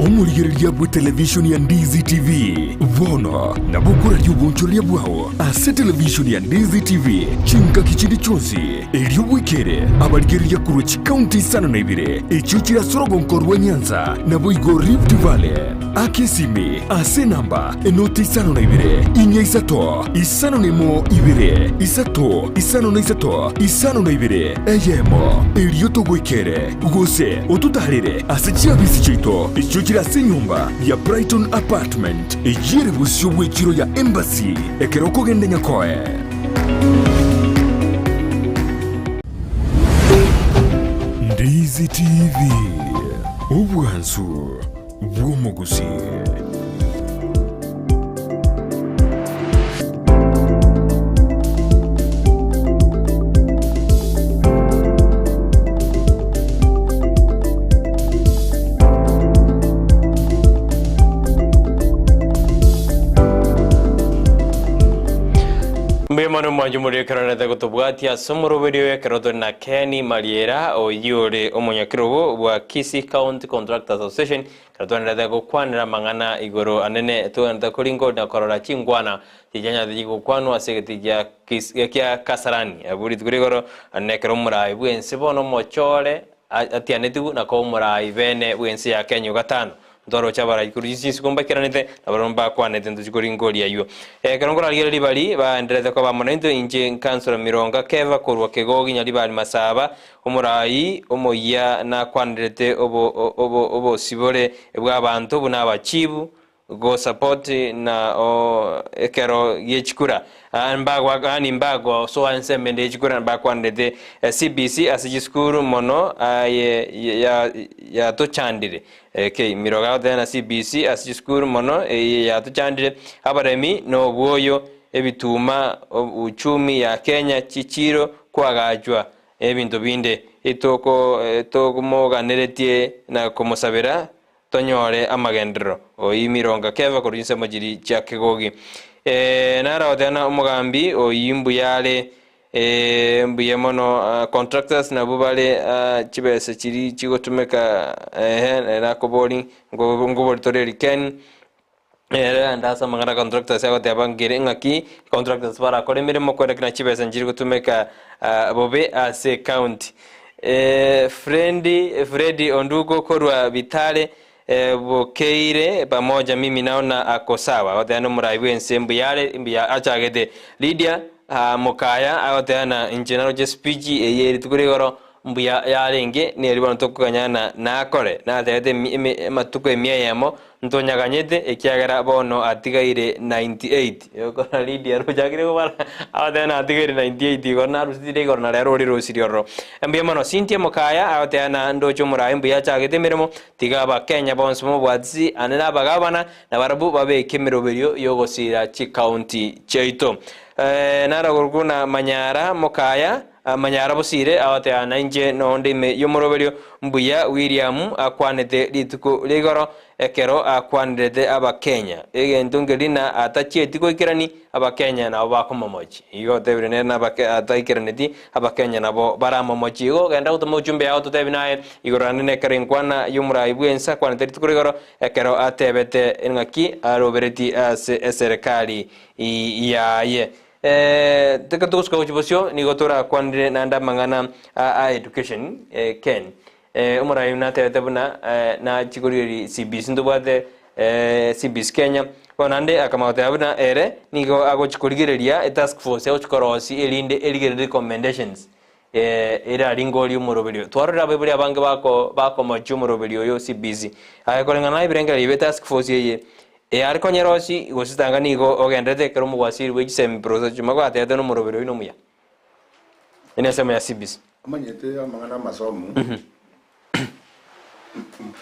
omurigereria bwa television ya Ndizi TV vono na bukura ry'ubunchoria bwaho ase television ya Ndizi TV chinka kichindi chonsi elio bwikere abarigereria kuruchi county sana na ibire echichira sorogonkorwa Nyanza na boigo Rift Valley akesime ase namba enoti isano na ibire inya isato isano nemo ibire isato isano na isato isano na ibire eyemo elio togwikere gose otutarire ase chiabisi chito echichira se nyumba ya Brighton Apartment ejire busyo bwekiro ya Embassy ekeroko gende nyakoe Ndizi TV obwansu bw'omugusi. Mbemano mwanjumuri karana gutubwati asomurubiriwe karodo na Kenny Mariera oyure omunyakirogo bwa Kisii County Contractors Association karodo gukwanira mangana igoro anene tuanda koringo na korora chingwana tijanya gukwanwa segeti ya Kasarani aburi tugorigoro anekero murai bwense bono mochore atianetu na ko murai bene bwense ya Kenya gatano ndoro chabara kurisi sikomba kiranete abaromba kwanete nduzikoringolia yo karongora ligeri bali baendeleza kwa bamonento inje kansura mironga keva korwa kegogi nyali bali masaba umurai omoya na kwandelete obo sibore bw'abantu buna abachibu go support na ekero yechikura mbagwa ani mbagwa so ansemende yechikura mbakwandelete CBC asijiskuru mono ya to chandire miroga na CBC asijiskuru mono ya to chandire abaremi no bwoyo ebituma uchumi ya Kenya chichiro kwagajwa ebintu binde itoko moganeretie na komosabera tonyore amagendero oyimironga keva kurinse majiri chakegogi nara odana umugambi oyimbu yale mbuyemono contractors na bubale chibese chiri chigotumeka na koboli ngoboli toreri ken ndasa mangana contractors yagote abangire ngaki contractors para kore mirimo kore kana chibese njiri gutumeka bobe ase county Fredi Onduko Korwa Vitale Bokeire pamoja mimi naona ako sawa. Oteana murai wense mbia achagete Lydia Mokaya aoteana engineer je speech yeri tukurigoro mbia yarenge ni ribona tokukanyana na kore na tete matuko emiyemo ntonyaganyete ekiagera bono atigaire 98 yokora Lydia rujagire kubara aoteana atigaire 98 gona rusitire gona rero rosirioro mbia mono Cynthia Mokaya aoteana ndocho murai mbia chagete mirimo tigaba Kenya bonsomo bwatsi anena bagabana na barabu babe kemiroberio yogosira chi county cheito nara gurguna Manyara Mokaya Manyara bosire aoteana inje no ndime yomoroberio mbuya William akwanete lituko ligoro ekero akwanete aba Kenya egentungelina atacheti koikirani aba Kenya na bakomomochi igo tebirene na ataikiraneti aba Kenya nabo baramomochi igo genda utomochumbe auto tebinaye igoranene kerenkwana yumura ibwensa kwanete lituko ligoro ekero atebete ngaki arobereti serikali yaye teka tuska uchibosio ni gotora kwandire nanda mangana education ken umara yuna tebuna na chigori CBC ndubate CBC Kenya konande akamata abuna ere nigo ago chikorigereria task force ya chikorosi elinde eligere recommendations era ringoli umuroberio twarira beburi abange bako machu umuroberio yo CBC ayakolengana ibirengera ibe task force ye ariko nyerosi gusitanga nigo ogendete kero mugwasiri wejisemi process chuma atete no murobero ino muya ine sema ya CBC amanyete amangana masomo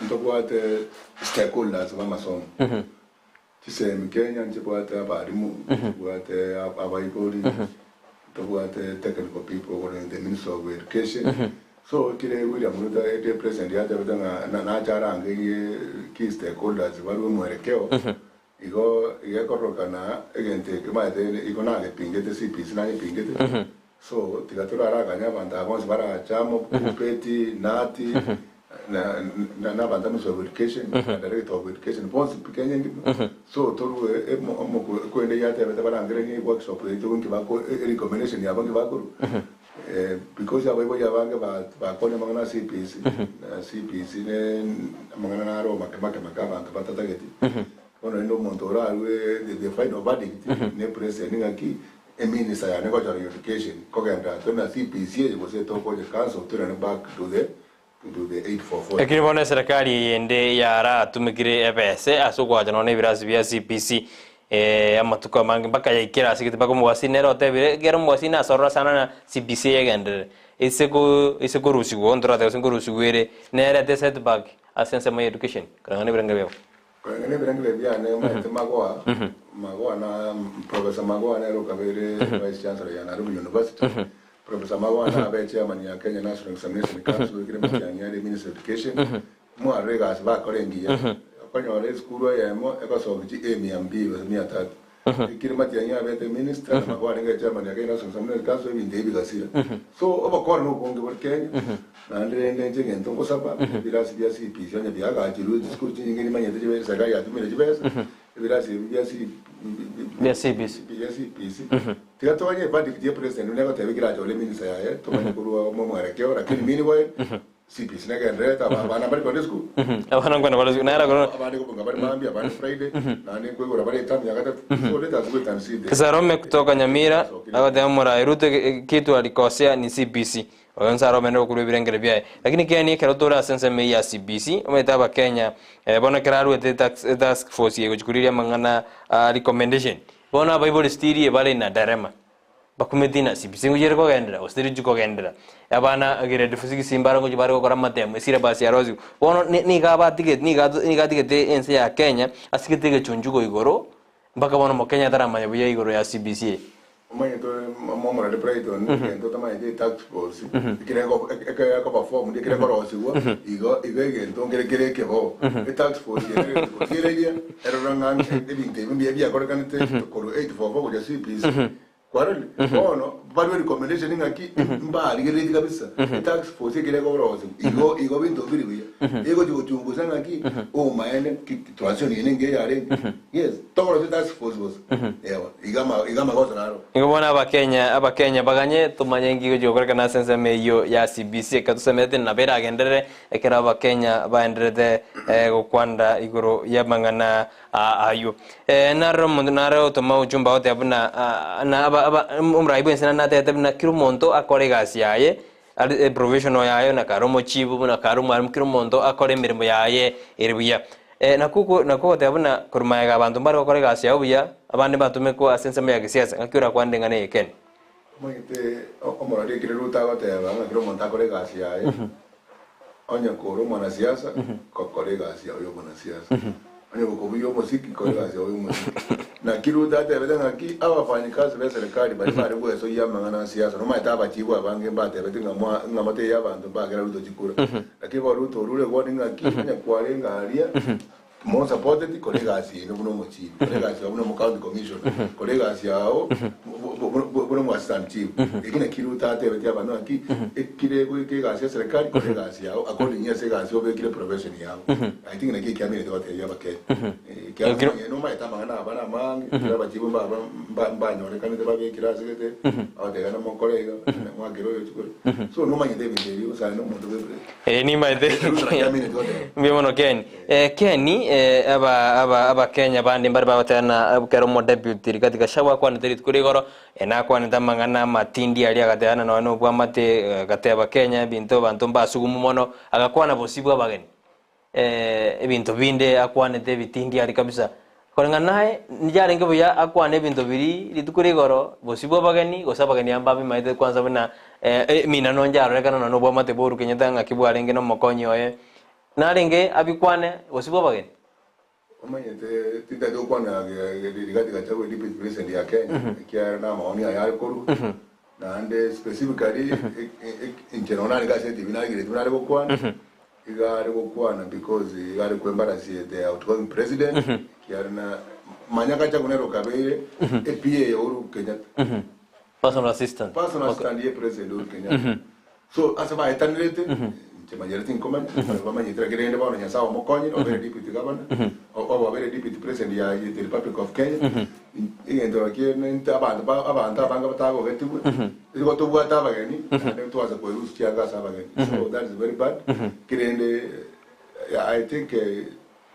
ndobwate stakeholders ba masomo tisemi Kenya ndibwate abarimu ndibwate abayikori ndibwate technical people or the Minister of Education so kile William Ruto the president ya tabanga na charanga ye key stakeholders baru mwerekeo igo korokana egente kemaite igona gepingete CPC na gepingete so tigatura raganya banda bonse bara chamo kupeti nati na banda Minister of Education Director of Education bonse Kenya so toru mo kwende ya tabeta bara ngere workshop ito ngibako recommendation ya bangi bakuru because abo yabange bakone mangana CPC CPC ne mangana na Roma makaba batatageti ono ndo montora we the final verdict ne president ngaki minister ya nego education kogenda to na CPC was to ko the council to run back to the 844 ekini bona serikali yende yara tumikire ebese asugwaje no ne birasi bya CPC amatuko mangi mpaka yaikira sikiti bako muwasinero tebire gero muwasina sorra sana na CBC yegendre iseko rusigo ondra te iseko rusigwere nere te setback asense my education kana birangebe bya ne magwa na professor magwa na rokabere vice chancellor ya Nairobi University professor magwa na be chairman ya Kenya National Examination Council kire mtiani ya Minister of Education mu arega asba korengia kwenye wale skuru ya mo ekosogi M200 kile matiani ya be minister magwa nga chairman ya Kenya National Examination Council binde bigasira so obakora no bonge bor Kenya na ndende ngento kosaba birasi bya CPC nya byaga ajiru skuru nyingine manyete jibe saga ya tumire jibe birasi bya CPC tigatwanye bandi kitie president uneko tebigira jole minister ya tomanye kuru mo mwarekeo lakini mini boy CPC nega ndeta bana bari kwa disku abana ngwana bari na era abandi ko ngabari mambi abandi Friday na ne kwego bari tamu yakata so leta zikuta nside Sarome kutoka Nyamira abadamura irute kitu alikosea ni CPC Ogansaro meno kuru birengere bya lakini Kenya kerotora sense me ya CBC umetaba Kenya bona keraru task force yego chukuriria mangana recommendation bona bible study bale na darema bakumetina CBC ngujere ko gendera ostiri juko gendera abana agere defusiki simbara ngo jibare ko karamatemo esire basi ya rozi bona ni gaba ticket ni ga ticket ense ya Kenya asikete ge chunjugo igoro mpaka bona mo Kenya tarama ya igoro ya CBC mwenye to momora de Brighton ngento tama ide tax force kireko ekaya perform de kireko rosiwa igo ngento ngere kebo tax force kirelia eroranga ebinte mbia bia korekanete ko 844 ko CPC kwarali bono bado recommendation ngaki mbali gele kabisa tax force gele ko rozo igo bintu biri biya ego chunguza ngaki o maende transition yenge yare yes tokoro tax force was ewa igama gozo naro ingobona abakenya baganye tumanye ngigo jokora kana sense meyo ya CBC katusemete na bera agendere ekera abakenya baenderete gokwanda igoro yamangana ayo naro tuma ujumba wote abuna na umraibu ensena na tete na kirumonto akore gasi yaye professional yayo na karomo chibu na karomo arum kirumonto akore mirimo yaye eribuya nakuko tabuna kurumaya abantu bari bakore gasi yawo buya abandi batume ko asense me ya Siasa ngakira kwande ngane yeken mwite omorade kiruta goteba kirumonto akore gasi yaye onya koro mwana siasa kokore gasi yayo mwana siasa ane kubiyo muziki kwa kazi ya muziki na kiruda tebede ngaki abafanyikazi be serikali bari bari bweso yamangana siasa no maita abachibu abange mbate bete ngamate y'abantu bagera ruto chikura lakini baruto rule goni ngaki nya kwarenga alia mo supported kolegasi no buno mochi kolegasi buno mo county commission kolegasi yao buno mo assistant chief ikina kiruta tebede abantu ngaki ekire ke gasi serikali kolegasi yao according ya segasi obe kile profession yao I think na kiki amire dote yabake no maita mangana abana mangi abachibu ba nyore kanete babe kirasi kete awatega na mo kolega mo agero yo chikura so no manye debe yo sa no mo dobe ni maite mbimono Ken aba Kenya bandi mbari babatana kero mo deputy katika shawa kwa nterit kurigoro ena kwa ntamangana matindi ali agatana no bwa mate gateba Kenya binto bantu mbasugumu mono agakwana bosibwa bageni ebinto binde akwane de bitindi ali kabisa korenga nae njare ngebo ya akwane binto biri litukurigoro bosibwa bageni gosabageni ambabi maite kwanza bina mina no njaro rekana no bwa mate boru kenyatanga kibwarenge no mokonyo narenge abikwane bosibwa bageni omanyete titado kwana ligati gachawe deputy president ya Kenya kia na maoni ya koru na ande specifically in general gase tibinagire tunare kokwana igare kokwana because igare kwembarasi the outgoing president kia na manyaka cha kunero kabere EPA oru Kenyatta personal assistant ye president oru Kenyatta so asaba etanrete Majority in command, Mamma Grande Bon and Yasao Mokoni, or very deputy governor, or very deputy president of the Republic of Kenya, in the Kian Tabanda Bangatago, it got to what Avagani, and it was a Polus Tiagas Avagani. So that is very bad. Grande, I think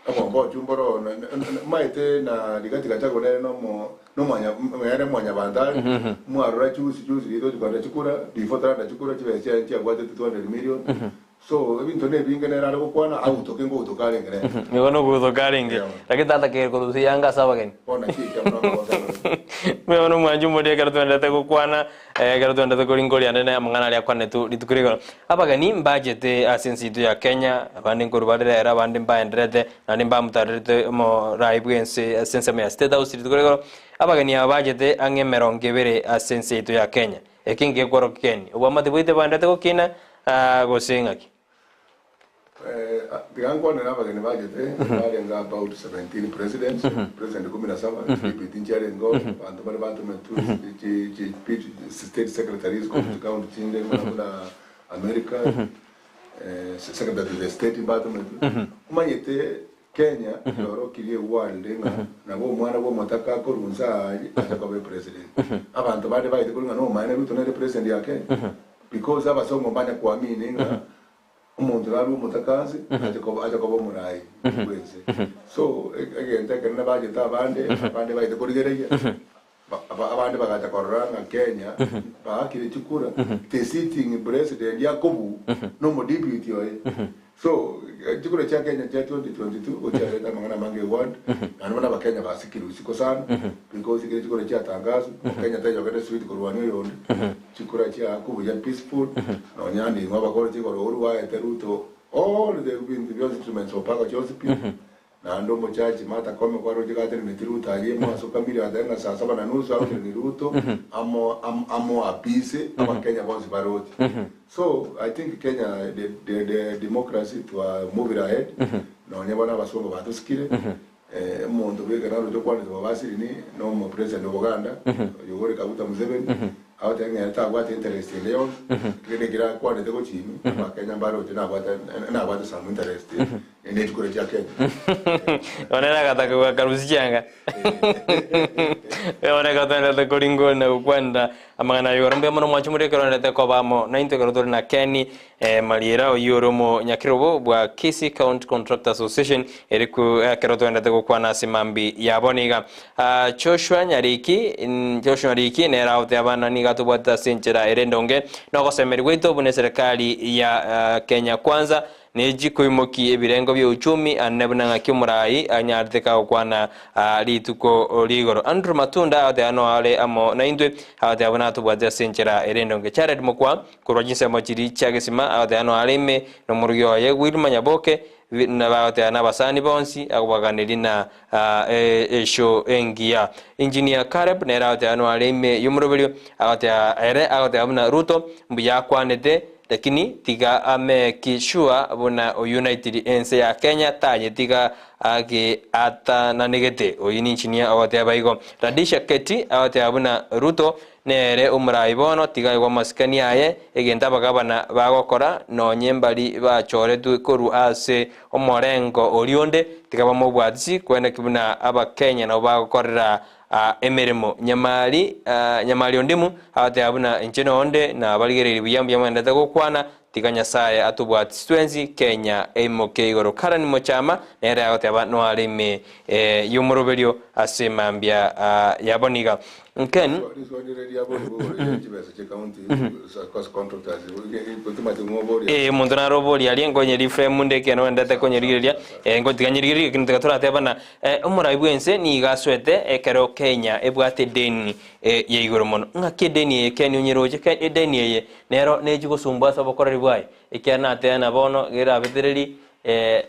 upon board Jumboro, Maite, Ligatigago, no Manya Bandar, more choose Lido Chukura, before that Chukura, what 200 million. So even today being general kokwana auto kengo utokale ngere ngono kutokale nge lakini tata ke ko yanga sawa gani ona kiki amna me ono mwanju mode karatu ndate kokwana karatu ndate kolingoli anene amangana ali akwane tu litukuriko aba gani budget asensitu ya Kenya abandi ngorubadere era abandi mbaenderete nani mbamutarete mo raibwense asense ya state house litukuriko aba gani budget angemeronge bere asensitu ya Kenya ekinge koro Kenya obamate boite bandate kokina gosengaki the Angwan and Avagan budget, about 17 presidents, President Kuminasava, deputy chair and go, and the state secretaries go to count America, secretary of the state department. Mayete, Kenya, Yoroki, one, Nabo Motaka, Kurunza, Atakabe president. Avant the body by the Kurano, minor to president, because I was so Mobana Kwami. Umuntu mutakazi ajakoba murai so again take na budget abande baite kurigereya abande bagata koranga Kenya bakire chikura the sitting president Yakobu no mo deputy oye so chikura cha Kenya cha 2022 ochaleta mangana mange ward anabana bakenya basikiri usiko sana because chikura cha tangazo Kenya tayo kete sweet kurwani yondo chikura cha Yakobu ya peaceful no nyandi ngaba ko chikura uruwa eteruto all the instruments of Paga Joseph na ndo mochaji mata kome kwa roji gati ni tiruta aliemo asuka mbili adenga saa 7:30 au ni ruto amo apise ama Kenya bonzi baroti so I think Kenya the democracy to move it ahead no nyabana basongo batuskire mondo bega nalo jo kwani babasiri ni no mo president of Uganda Yoweri Kaguta Museveni Out ngere ta gwate interest leo kile kira kwa ne go chimi ma Kenya baro tena gwate some interest ene chukure cha Kenya onera kata kwa karusichanga ona kata na koringo na kwenda amana yorombe mono mwachumure kero ne ko bamo na inte kero na Kenny Mariera oyoromo nyakirobo bwa Kisii County Contractor Association eriku kero to ndete kwa na simambi yaboniga Joshua Nyariki ne raute abana ni gato bwata senchera erendonge no gosemerigwito bune serikali ya Kenya kwanza neji kuimoki ebirengo bya uchumi annebuna kimurai anyarteka kwana lituko ligoro Andrew Matunda ade ano ale amo na indwe ade abana to bwata senchera erendonge Jared Mokwa kurojinse mochiri chagesima ade ano aleme no muryo ye Wilma Nyaboke na baate na basani bonsi akwaganiri na show engia engineer Kareb ne raute ano aleme yumurobelio ate ere ate abuna Ruto mbuya kwanete lakini tiga ame kishua abuna United ense ya Kenya tanye tiga age ata na negete oyini engineer ate abaigo Radisha Keti ate abuna Ruto nere umraibono tiga igwa maskani aye egenda bagabana bagokora no nyembali bachore tu koru ase omorengo orionde tiga bamobwatsi kwena kibuna aba Kenya no bagokorera emeremo nyamali ondimu ate abuna encheno onde na baligereri biyambi yamanda gokwana tiga nyasaye atubwatsi twenzi Kenya emoke igoro karani mochama nere ate abano alime yumurobelio ase mambia yaboniga Ken muntu na robori ali ngonye reframe munde keno ndate konye rigeria ngotiganye rigeria kintu gaturate bana umurai bwense ni gaswete ekero Kenya ebwate deni ye igoro mono ngake deni Kenya onyeroje ke deni ye nero neji gusumba sabokoreri bwaye ekiana ate na bono gira betereri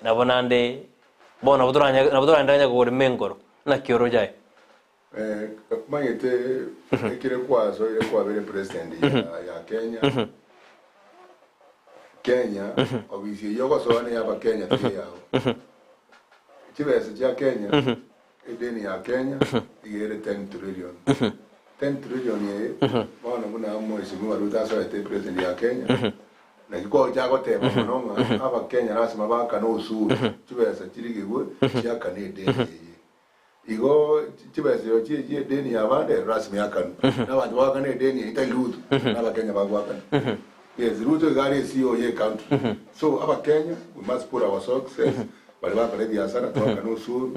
na bonande bono buduranya gore mengoro na kioro jai Mayete ekire kwazo ile kwa vile president ya Kenya Kenya obviously yogo soane ya Kenya yao chibese ya Kenya edeni ya Kenya igere 10 trillion 10 trillion ye bana kuna mwezi wa Ruto so ete president ya Kenya na kiko jago te mononga aba Kenya rasima baka no usuru chibese chirigwe ya kanede igo chibese yo chie deni abande rasmi yakanu na watu wakane deni itairudu na Kenya bagwakana yes Ruto gari CEO ye country so aba Kenya we must put our success bali bakale biashara toka no usuru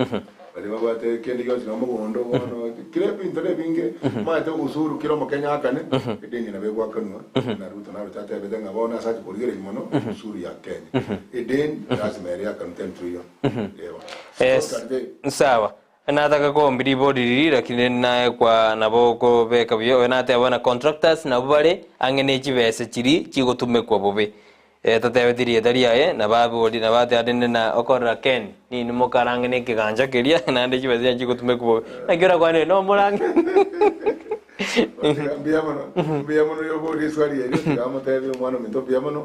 bali babate kendi yo sino mugondo wono kirepi intore binge mate usuru kilo mo Kenya akane deni na begwakanu na Ruto na Ruto tate bedenga bona sati porigere mono usuru ya Kenya deni rasmi yakanu 10 trillion yes sawa nataka ko mbiri bodi lakini naye kwa naboko beka byo nate abana contractors na bale angene chibese chiri chigotume kwa bobe tatewe diri daria na babodi na bate adende na okora Ken ni mokarangene kiganja keria na ande chibese chigotume kwa na kira kwa no morange biamono yo bodi swali ye kama tebe mwana minto biamono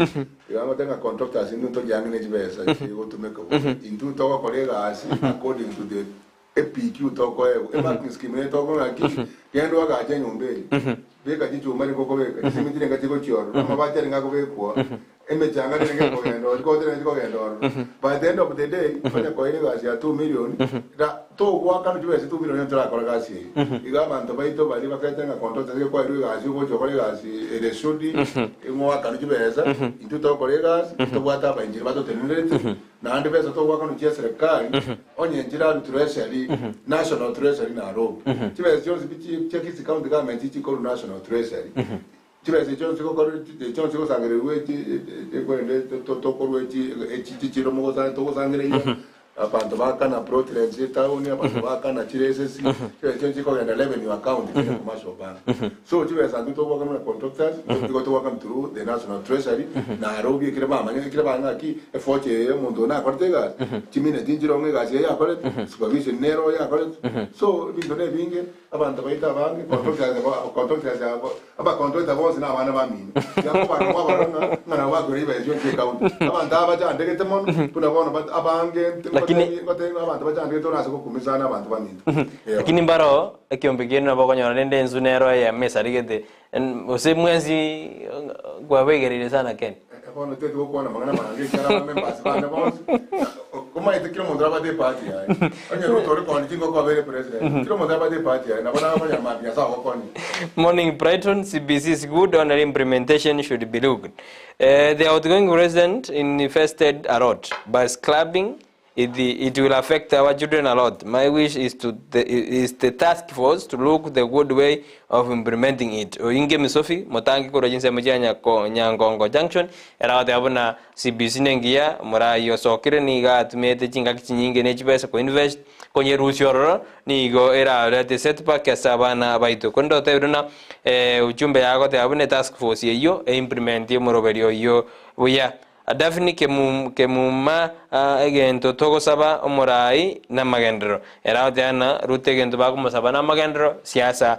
kama tenga contractors into jangene chibese chigotume kwa into toka kolega asi according to the EPQ toko marking scheme toko ngaki kendo akaje nyombeli beka jichuma ni koko beka simitire ngati ko chioro mabate ngako bekwa emechanga ngeke ko ngendo ko tene ko ngendo by the end of the day fanya ko ile gasi ya 2 million da to kwa kana jibese 2 million ntra ko gasi igama ndo baito bali bakata nga konto tese ko ile gasi ko choko ile gasi ele shudi ngo akana jibese into to ko ile gasi to bwata ba injira bato tenere na ande pesa to kwa kana chia serikali onye njira treasury national treasury na rob jibese jones bichi cheki county government chi ko national treasury chibese jones ko sangere wechi kwende to ko wechi echi chiro mo to sangere abantu bakana proteins tauni abantu bakana chiresesi cyo ko yenda revenue account kwa commercial bank so chibese andu to kwa contractors to kwa through the national treasury na robi kire mama kire banga ki efoche ye mundo na kortega chimine tinjiro ngega ya kore supervision nero ya kore so bindo ne binge abantu baita bange contractors aba contractors boss na bana bamini ya kwa baranga na wa gore ba yo account abantu abaja ndegete mon kuna bona abange lakini abantu bajande to naso kukumizana abantu baminto lakini mbaro ekiombe genu nabo konyora nende nzunero ya mesa rigete ose mwezi kwa wegerire sana Ken. Kono tetu kuona mangana mangi kana members bana bonsi. Kuma ite kilo mondra bade party ai. Anya Ruto ri kono tingo kwa vere president. Kilo mondra bade party ai. Na bana bana mapia sa ko koni. Morning Brighton, CBC is good on implementation should be looked. The outgoing president invested a lot, but clubbing it will affect our children a lot. My wish is the task force to look the good way of implementing it. Oinge misofi motangi ko rajinse mujanya ko nyangongo junction era wate abuna CBC nengia mura yo sokire ni ga tumete chinga kinyinge ne chipesa ko invest konye rusioro ni go era rate setback kasabana baito kondo tebruna uchumbe yago te abune task force yeyo implement yo moroberio yo buya adafini kemuma egento togo saba omorai na magendro era otiana rute gento bago saba na magendro siasa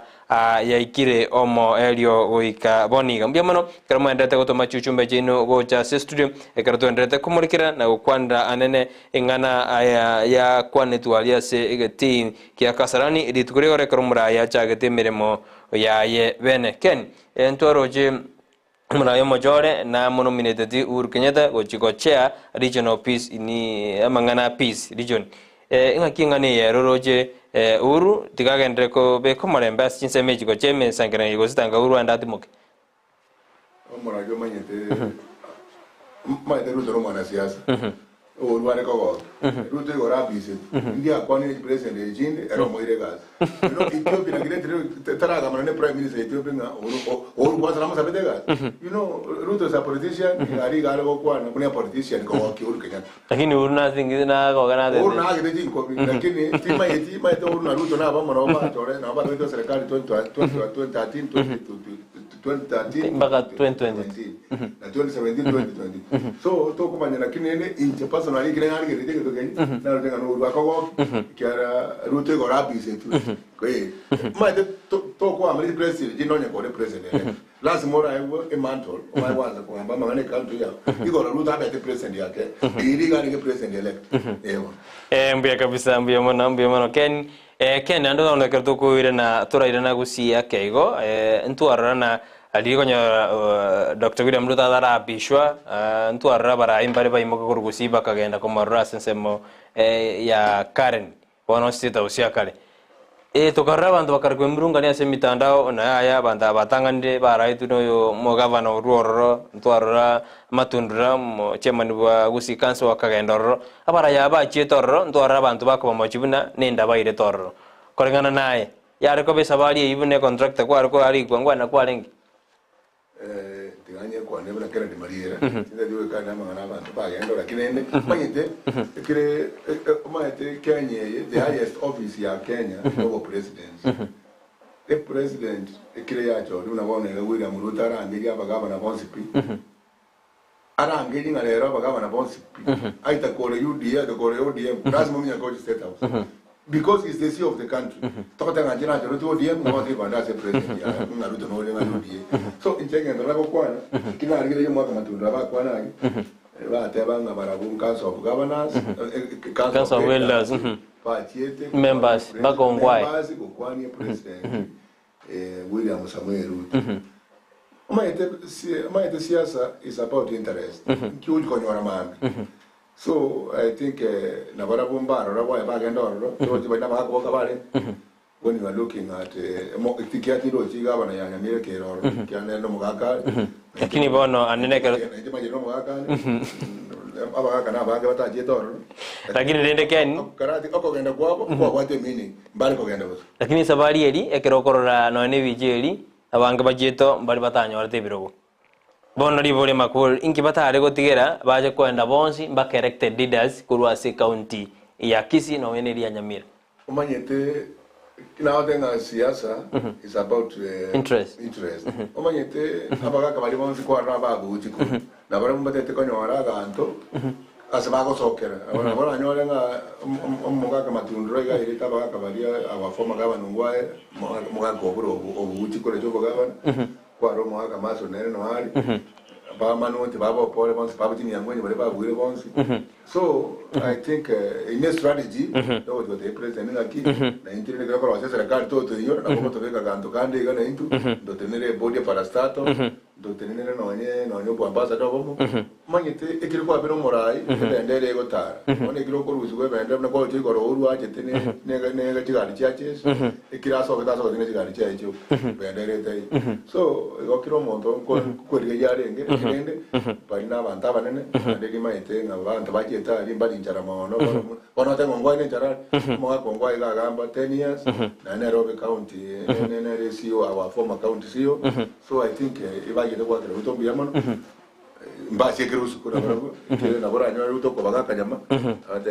yaikire omo elio goika boniga mbiamano karamo endete gotoma chuchumbe chino gocha studio ekarato endete kumurikira na kwanda anene engana ya kwanetwalia se egeti kia kasarani editukure gore karumura ya chagete miremo ya ye bene ken entoroje muna yomo jore na nominated Uhuru Kenyatta gochikochea regional peace ini amangana peace region inga kingani ya roroje Uhuru tigagendre ko be komoremba sinse meji gocheme sangana yigositanga Uhuru andati muke muna yo manyete maite Ruto mwana siasa Uhuru ane ko Ruto go rabise ndia kwani president ejinde ero moire gas Ethiopia na gire taraga manane prime minister Ethiopia na Uhuru kwa salama sabete gas Ruto is a politician ari gale go kwana kuna politician ko wa Uhuru Kenyatta lakini Uhuru na thingina ko kana de Uhuru na gide jinko lakini tima Uhuru na Ruto na ba maroma tore na ba ndio serikali 2013 mpaka 2020 na 2017 2020 so to kumanya lakini ene interpersonal kile ngani kile kile kile na tenga no bako kiara Ruto go rabise tu kwe maite to kwa amri president jinonya ko president last more I work a mantle my was ko amba mangane country ya iko Ruto abete president yake ili gani ke president elect mbia kabisa mbia mono Ken ando na kerto ko ire na tora na Gusii akeigo ntwara na aligonyo Dr. William Ruto dara bishwa ntwara bara imbare ba imogo Gusii bakagenda ko marra sensemo ya Karen wono sita usia kale tokarra bantu bakarwe murunga ni ase mitandao na aya banda batangande bara ituno yo mogavana ruoro ntwara matundura chairman wa Gusii council wakagendoro abara ya ba chetorro ntwara bantu bakoma machibuna nenda baire torro korengana naye yare ko besabali ibune contract ko ariko ari kwangwana kwalengi tinganye kwa nebula kera de mariera tinda diwe kana mangana abantu bagenda lakini ene mayite kire mayite Kenya the highest office ya Kenya no president the president kire ya jo unabona ile William Ruto arangiri abagaba na bonsipi arangiri ngalero abagaba na bonsipi aita kore UDA the kore ODM lazima mnya coach state house because it's the CEO of the country. Tokota ngajina Ruto ODM no te banda se president ya na Ruto no lenga UDA. So inchenge ndo lako kwana kina alingile yo mwaka matunda ba kwana ba te banga barabu council of governors council of elders patiete members bagongwai members go kwani president William Samuel Ruto. Maite siasa is about interest. Kiuji konyora mambi. So I think nabara bombaro rawa bagenda oro to tibana ba ko kabale when you are looking at tikati ro chiga bana ya Nyamira kero kyane no mugaka lakini bono anene kero ndimaje no mugaka aba kana ba ga bata jetoro lakini rende ken karati oko genda kwabo kwa kwate mini mbali ko genda bose lakini sabari eri ekero korora no ne bijeri abanga bajeto mbali batanyo arte birogo bono ribole makuru inki batare gotigera baje kwenda bonsi mbaka elected leaders kurwa se county ya Kisii no eneri ya Nyamira umanyete now then siasa is about interest umanyete abaga bali bonsi kwa raba guchiko na bara mbatete konyora ganto asabago sokera abana nyore nga mugaga matundro ga iri tabaga bali abafoma gaba nungwae mugaga oburo obuchiko lejo gaba kwa romo aka maso nene no hali ba manuti baba pole bonsi baba tini yangwenye bale ba bwire bonsi So I think in a strategy, that was what the president ngaki na intiri ngira kwa serikali toto hiyo na kwa tobeka kanto kande igana into do tenere body parastato do tenere no kwa ambassador bomo manyete ekiriko abero morai endere gotara one ekiriko kuruzi we bende na kwa chiko ro uru aje tene nega chigari chaches ekiraso betaso tene chigari chacho bendere tai so okiro monto ko yarenge ngende bari na banta banene ndege maite ngabantu bacheta bali njara maono bono tengo ngwa ne njara mo ko ngwa iga gamba 10 years na Nairobi County ne CEO our former county CEO so I think ibaje kwa kile utombi yamano mbasi kerusu kuna barabu kile na bora nyo utoko bagaka nyama ate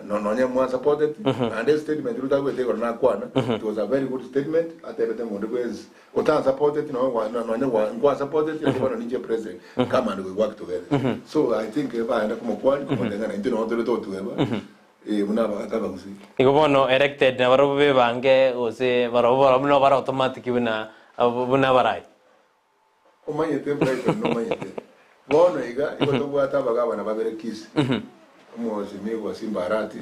no nyamwa supported and the statement ruta we take na kwana it was a very good statement ate bete mo ndwezi uta supported no ngwa supported ya bwana ninje president kama ndo work together so I think ba enda como kwani como tenga na intino ndo to tueba muna bakata Gusii iko bono elected na baro be bange ose baro no bara automatic buna barai o manyete bright no manyete bono iga iko to bwata bagaba na babere Kisii umweshimiwa wa Simbarati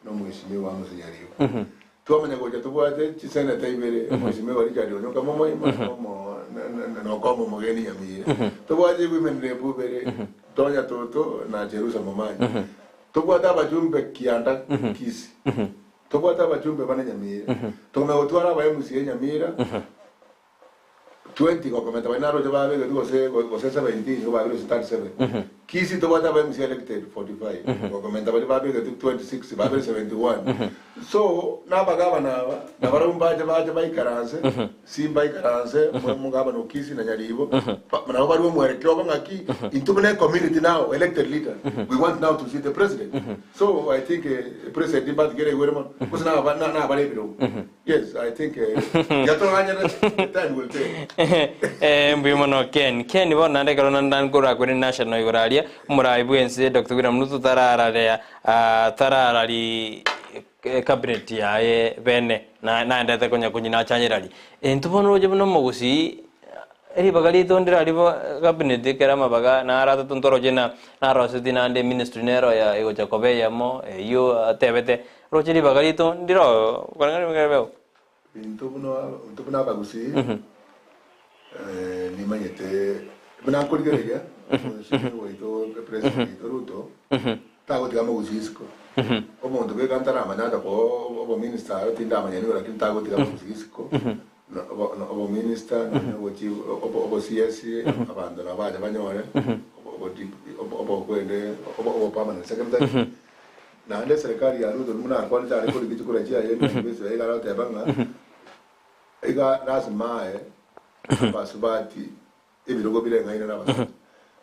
no mweshimiwa wa Musiyariyo tuamanya koja to bwate chisene taibere mweshimiwa Richard Onyoka momo no como mogeni yamie to bwate women repubere tonya toto na Jerusalem mamanya to bwata bajumbe kianda Kisii to bwata bajumbe bana Nyamira to me otwara ba Musiye Nyamira 20 kwa komenta bainaro je babe ngo se 17 ngo babe 37 Kisii to bata ba Musiye elected 45 kwa komenta babe ngo 26 babe 71 so na bagaba na barumba je ba ikaranse simba ikaranse mugaba no Kisii na Nyalibo na bari wo mwerekeo ngaki intubune community now elected leader we want now to see the president so I think president but get away man because na bale biro yes I think yato hanya time will take mbimono Ken bona ndekaro nandan kura kuri national iguralia murai bwense Dr. William Ruto tararali cabinet yae bene na ndete konya kunyina chanyirali ntubono je no Gusii eri bagali tondira libo cabinet kera mabaga na ara tuntoro jena na rositi na ande ministry nero ya ego Jacobe yamo yo atebete rojeri bagali tondiro kwarangani mekebeo intubuna ba Gusii ni manyete buna kurigere shimo ito president Ruto tago digamos Gusii ko omuntu be kantara manada ko obo minister tinda manyani wala kintago digamos Gusii ko obo minister obo Siasa abandona baje banyore obo kwende obo permanent secretary na ande serikali ya Ruto muna kwani tare ko digikura chia yeye mbese ega rata banga ega rasmae basubati ibirogo birenga ina nabasa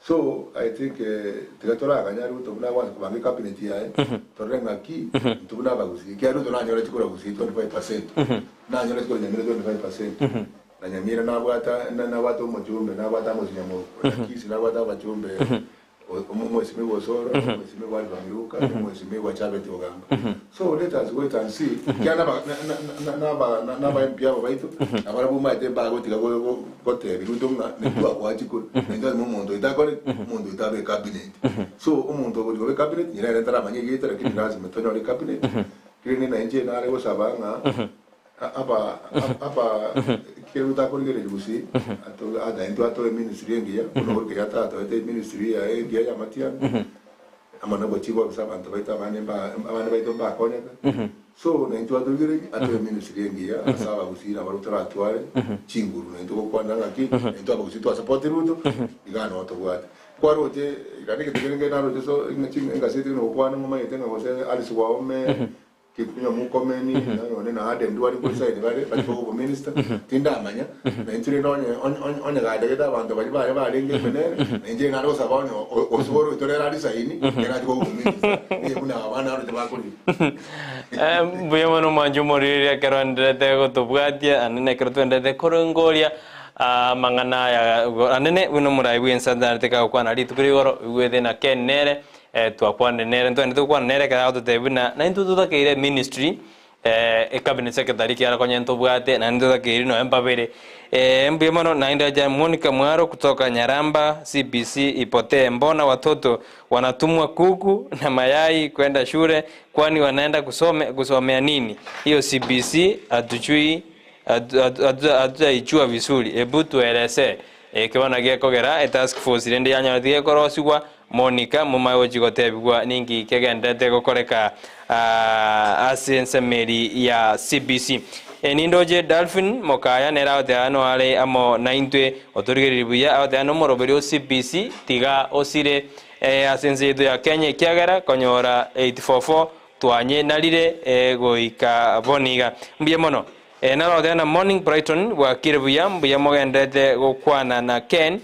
so I think tigatora kanya Ruto muna wanza kubangi cabinet yae torenga ki tubuna ba Gusii kya Ruto nanyora chikura Gusii 25% nanyora chikura Nyamira 25% na Nyamira na watu mjumbe na watu mosinyamo Kisii na watu bajumbe mweshimiwa Osoro mweshimiwa Bamiruka mweshimiwa Chabeti Ogamba so let us wait and see kiana na ba mpia baitu abarabu maite ba gotika gote Ruto na kwa kwachiko ndio mundo itakore mundo itabe cabinet so umuntu go cabinet nyira rentara manye yitara kinazi metonyo le cabinet kini na nje na lego sabanga apa kero takorigere Gusii ato ada ndo ato ministry ngia kuno ke yata ato ete ministry ya ngia ya matia amana bochigo sabantu baita abana baito ba konya so na ndo ato gere ato ministry ngia asaba Gusii na barutara atware chinguru na ndo kwa ndanga ki ndo aba Gusii to support Ruto igano to gwata kwa rote igane ke tengenge na rote so ngasiti no kwa ngoma yetenga gose aliswa ome kipunya mukomeni na ade ndo ari kusaide bale bako minister tinda amanya na intire onye gade geta abantu bali nge menere nje ngaro sabano osoro itorera ari saini era tiko minister ni kuna abana aro tebakuri buya no manju morire kero ndete go tubwatia anene kero twendete korongoria mangana ya anene uno murai bwensa ndarte ka kwa nari tukirigoro igwethe na kenere twakwane nere ntwende tukwane nere ka auto tebuna na intu tutakire ministry cabinet secretary kiara konyento bwate na ndo takiri no empabere mbiamono naenda ja Monica Mwaro kutoka Nyaramba. CBC ipotee, mbona watoto wanatumwa kuku na mayai kwenda shule, kwani wanaenda kusomea nini? Hiyo CBC atujui atujua vizuri, hebu tueleze. Kiwana gekogera task force rende yanyathie korosugwa Monica mumayo jigotebwa ningi kegendete gokoreka asense meri ya CBC. Nindoje Dolphin mokaya nera oteano ale amo 90 oturigiribuya oteano moroberio CBC tiga osire asense yetu ya Kenya kiagara konyora 844 twanye nalire goika boniga mbiemono naro oteana Morning Brighton wa Kiribuya mbuya mogendete gokwana na Ken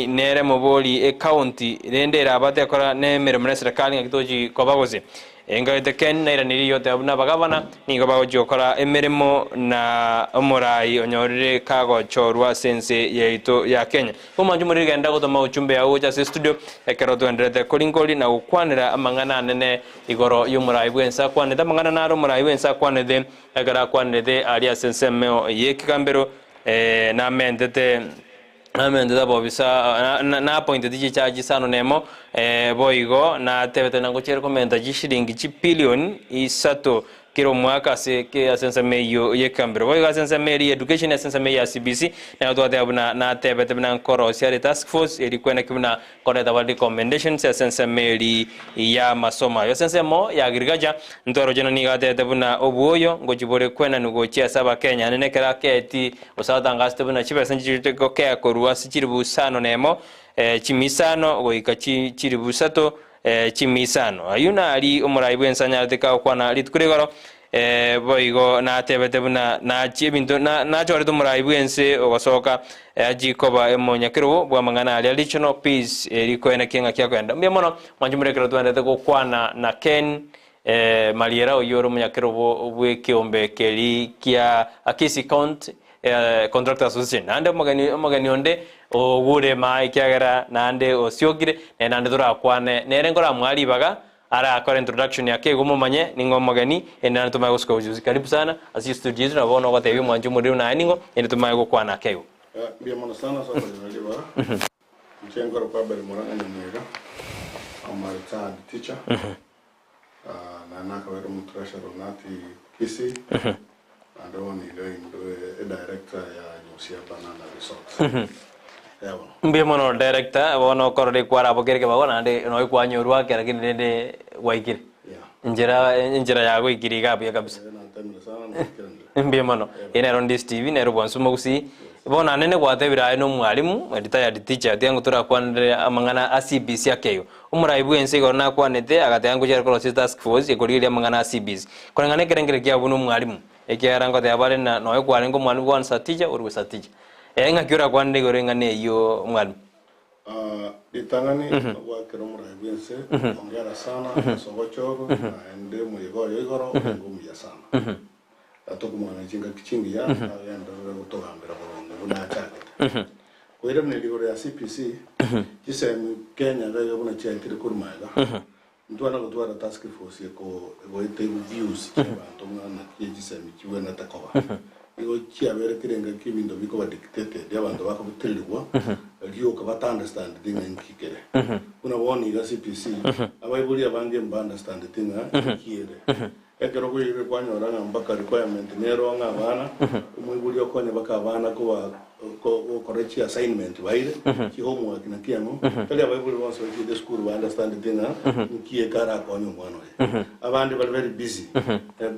nere moboli county rende rabate kora ne meremre serikali ngitoji kobagoze engaite Ken naira niri yote abuna bagabana ningo bagoji okora emeremo na omorai onyorire kago chorwa sense yeito ya Kenya kumanju muri genda gotoma uchumbe ya uja studio ekero twendete kolingoli na ukwanira amangana nene igoro yomurai bwensa kwanete amangana naro murai bwensa kwanete egara kwanete aria sense meo yekikambero na mendete bobisa na point diji charge sano nemo boigo na tebete nango chero komenta jishiringi chipilion isato kiro mwaka se ke asensa meyo yekambero boigo asensa meri education asensa meya CBC na otwate abuna na tebete bina koro siari task force eri kwena kibuna koreta wali recommendations asensa meri ya masoma yo asensa mo ya agrigaja ntoro jeno ni gate tebuna obuoyo ngojibore kwena nugo chia saba Kenya nene kera keti osata ngaste buna chibe sanjite ko ke korwa sichiribu sano nemo chimisano goika chiribu sato chimisano ayuna ali omurai bwensanya teka kwana litukurigoro boigo na tebete buna na chibinto na chore omurai bwense ogosoka ajikoba emonyakiro bwa mangana ali additional piece rikwena kinga kyakwenda mbiamono manjumurekero twendete gokwana na Ken maliera oyoro munyakiro bwe kiombe keri kia Kisii County Contractor Association ande magani onde ogure mai kiagera nande osiogire nande dura kwane nerengora mwali baga ara akora introduction yake gumumanye ningo magani nande tumaye gusko ujuzi karibu sana asi studio na bono kwa tebi mwanju muri na ningo nende tumaye gukwana kego bia mona sana sasa ndio bara mchengoro kwa bali moranga nyamira amara child teacher na nakawera mutrasha ronati Kisii and one is director ya Gusii banana resort. Mbiemono director wono korode kwara bogereke bagona ande no kwanyorwa kera kinende waikire. Njira ya goikiri gabu kabisa. Mbiemono ina Ndizi TV nero bwansumo Gusii bona nene gwatebira no mwalimu retired teacher tiangu tura kwanire amangana CBC akeyo umurai bwense gorna kwanete agateangu jera cross task force ekoriria amangana CBC korangane kerengere kya bunu mwalimu ekiarango te abale na no ekwarengo mwalimu wan satija urwe satija enga kyura kwande gorengane iyo mwalimu itangani wakero murai bwense ongera sana sogochoro ende muyigoro igoro ngumya sana atokumwana chinga kichingi ya yanda gutogambira borongo na chake kwera mneligoro ya CPC kisa Kenya gayo buna chaitire kurmaga ntwana gutwara task force ko goite views abantu mwana kigisa mikiwe na takoba igo kiabere kirenga kibindo biko ba dictated y'abantu bakabutelirwa riyo ka bata understand dinga nkikere kuna boni ga CPC abayibuli abange mba understand dinga kiyere ekero kuyire kwanyora ngamba requirement nero ngabana umwibuli okonye bakabana ko correct assignment baire ki homework na kiamo tali abayibuli bonso ki school ba understand dinga kiye kara konyo mwana abandi bali very busy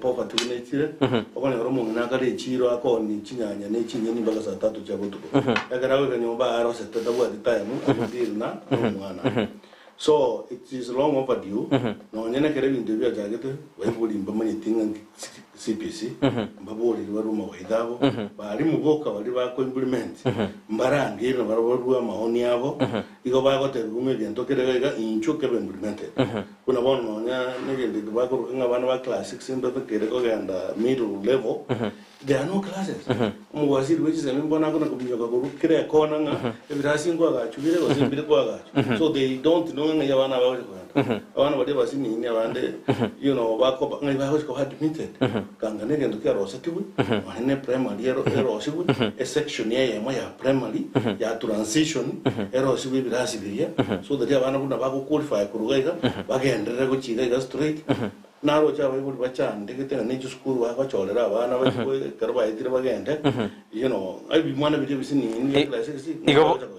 poverty nature okone romo ngakare chiro akoni chinyanya ne chinyeni baga saa 3 cha butuko ekero we nyomba aro setata bwa time dirna mwana. So it is long overdue. No nyene kere bintu bya jagete bayibuli mbamanye tinga CPC mbaboli baruma waidabo bari muboka bari ba ko implement mbarangira barabwa mahoni yabo iko bagote gume gento kere ga inchuke implemented kuna bono nya negende bagoro ngabana ba class 6 imbe kere ko ganda middle level there are no classes muwaziri which is mbona kuna kubyoka ko kere kona nga ebirasi ngo agachubire ko zimbire ko agachu so they don't know nga yabana ba abana bade basini ni abande you know bako ngai ba ko admitted kanga ne ngendo kya rosetiwe wane primary ero sibu a section ya primary ya transition ero sibu birasi biria so that abana kuna bako qualify kurugaiga bagendera ko chiga straight naro cha bari buri bachande gitena ne school wa bachorera abana bako karba itire bagende you know I be mwana bide bisini ni class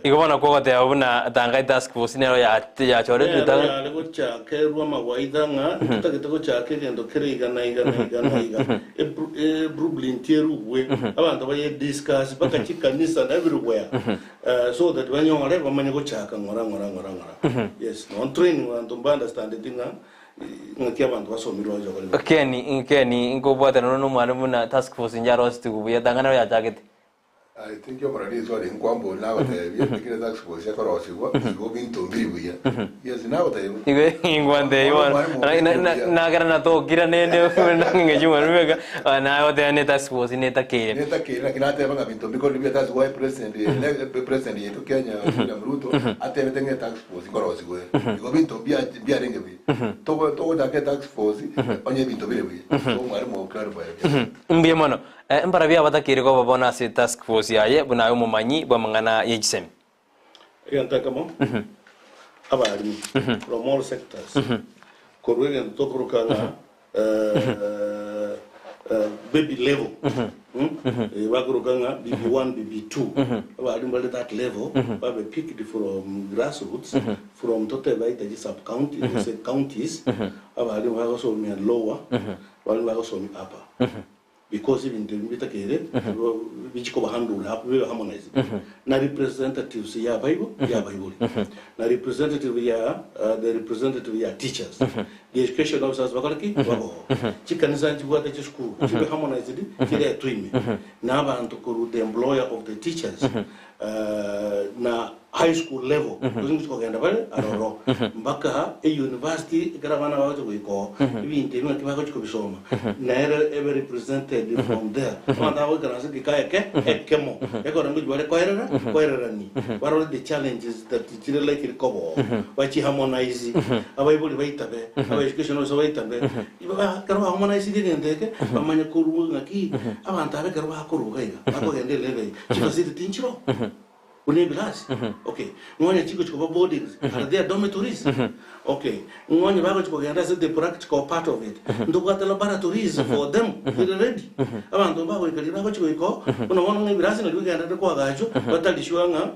igo bana ko gate abuna tanga task force nero ya chore tutanga ya ko cha ke ruama waida nga tutagete ko cha ke gendo kiriga na iga e Brooklyn tieru we abantu baye discuss baka chikanisa na everywhere so that when you are bamanye ko cha ka ngora yes no training and to understand the thing Keni ingobwata nono mwalimu na task force njaro situkubuya tangana ya jacket. I think you're already so in Kwambo now we are making a task force ya korosi go binto mbibuya. Yes now they iwe ingwande iwan na gara na to kira nene nange juma rubega na yote ne task force neta kire lakini hata banga binto biko libya task why president yetu Kenya William Ruto hata metenge task force korosi go binto bia renge bi to da ke task force onye binto bibuya so mwalimu clarify mbiye mono mbara bia batakire ko babona se task force yaye bunayo mumanyi bamangana yejisem yantaka mo abari from all sectors korwege ntokruka baby level wakurukanga BB1 BB2 abari mbale that level babe picked from grassroots from total right sub counties counties abari wagoso mi lower abari wagoso mi upper because even the mitakere which ko handle we harmonize na representatives ya bible na representative ya the representative ya teachers the education officers bakalaki wabo chikanisa nchibwate chi school chibe harmonized kile twime na abantu ko the employer of the teachers na high school level kuzingi ko genda bale aroro mpaka university garabana baje ko ibindi no kibako chiko bisoma na every represented from there wanda wa garansi kikaya kemo eko rangu jwale koerera ni baro the challenges that tire like kobo wachi harmonize abayibuli baitabe aba education so baitabe iba karwa harmonize digendeke bamanya kuru ngaki abantu abe karwa kurugaiga ako gende lebe chikasiti tinchiro Unibilas. Okay. Ngonya chiko chiko boardings. Are there dormitories? Okay. Ngonya bago chiko ganda the practical part of it. Ndugu ata laboratories for them. They're ready. Abantu bago ikali bago chiko iko. Una wana unibilas na ganda kwa gajo. Batalishwa nga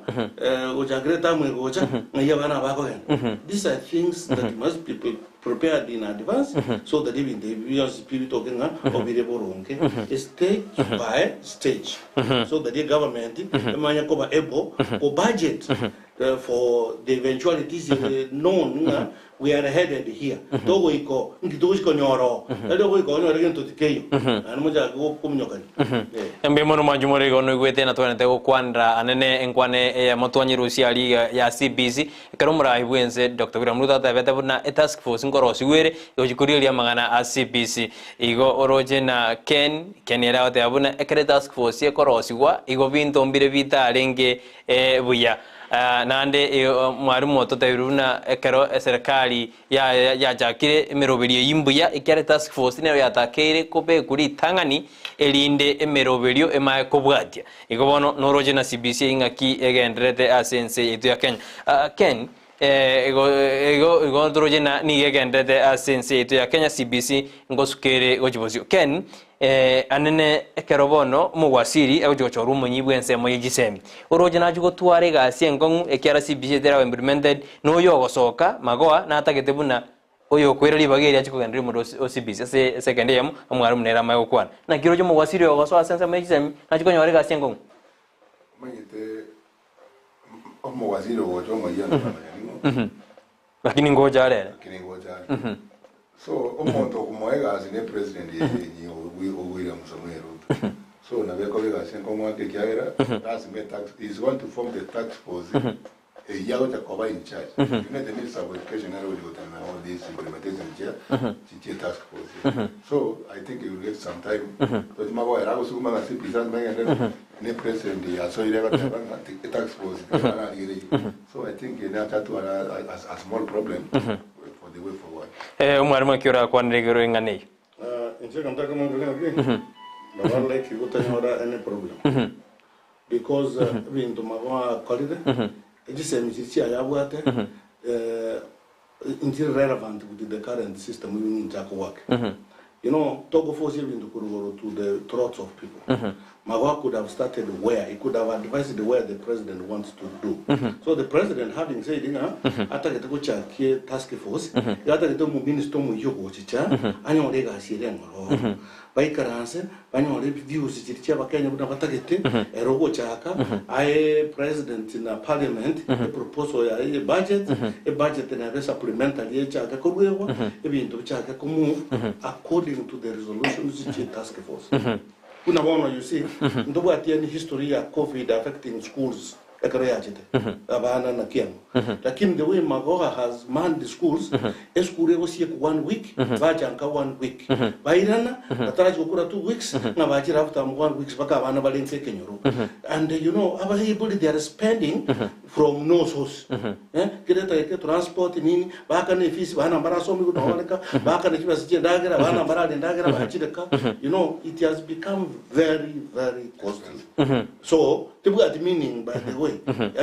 ojagreta mwegocha. Ngaya bana bago ganda. These are things that must be prepared in advance so that even the people talking of stage by stage so that the government able to budget for the eventualities known we are headed here to iko ngitushiko nyoro ndio iko nyoro ngento tikeyo anamoja kumnyokani embe mono majumore gono gwete na twanete kwandra anene enkwane ya motwanyiru ciali ya CBC karumura ibwense Dr. William Ruto tabete buna task force ngorosi were yojikuria magana a CBC igo oroje na Ken era ote abuna ekere task force ekorosi wa igo binto mbire vita alenge buya nande mwarimu ototairuna ekero serikali ya jakire emeroberio yimbuya ekere task force ne yatakire kope kuri tangani elinde emeroberio ema kobwatia igobono noroje na CBC ingaki egendrete asense itu ya Kenya Ken ego noroje na ni egendrete asense itu ya Kenya CBC ngosukere gojibozio Ken anene ekerobono muwasiri ejochoru munyibwense moyijisemi oroje najugo tuare gasi ngong ekiara CBC dera implemented no yogo soka magoa na atagete buna oyo kwirali bageri achiko gendri mu CBC se second yam amwari munera mayo kwana na kiroje muwasiri yogo so asense moyijisemi najugo nyore gasi ngong mayete muwasiri ojo moyana lakini ngoja ale so omuntu okumoega as ne president ye William Ruto so na beko bega senko mwake kiaera that's me tax is going to form the tax force yago ta koba in charge you know the minister of education already got all this implementation chair task force so I think it will get some time but mago era go suma na CPC menga ne president ya so ile got the tax force so I think in that to a small problem for the way forward. Umwarimu akiora kwa ndigero ngani. Inche kamtaka mongolea okay. But I like you to know any problem. Because vinto magwa kolide. It is a misichi ayabwate. It's irrelevant with the current system we need to work. You know, Togo force even to the throats of people. Magwa could have started where he could have advised where the president wants to do. So the president, having said, after the Gocha task force, the other minister Muyoko Chicha, and your lega Syrian. By Karanse, when you reviews the Chava Kenya Batagete, a Robochaka, I president in a parliament, a proposal, a budget and a supplementary Chaka Korewa, even to Chaka move according to the resolutions of the task force. You see, the history of COVID affecting schools. The way Magoha has manned the schools, a school was here 1 week, Vajanka 1 week. Bairana, Atarajukura 2 weeks, Navaji after 1 week, Bakavana Balin taken Europe. And you know, everybody they are spending from no source. Get transport in Bakan if is Vanambarasomi, Bakan if was Dagra, Vanambara and Dagra, Hachidaka. You know, it has become very, very costly. So, the meaning, by the way,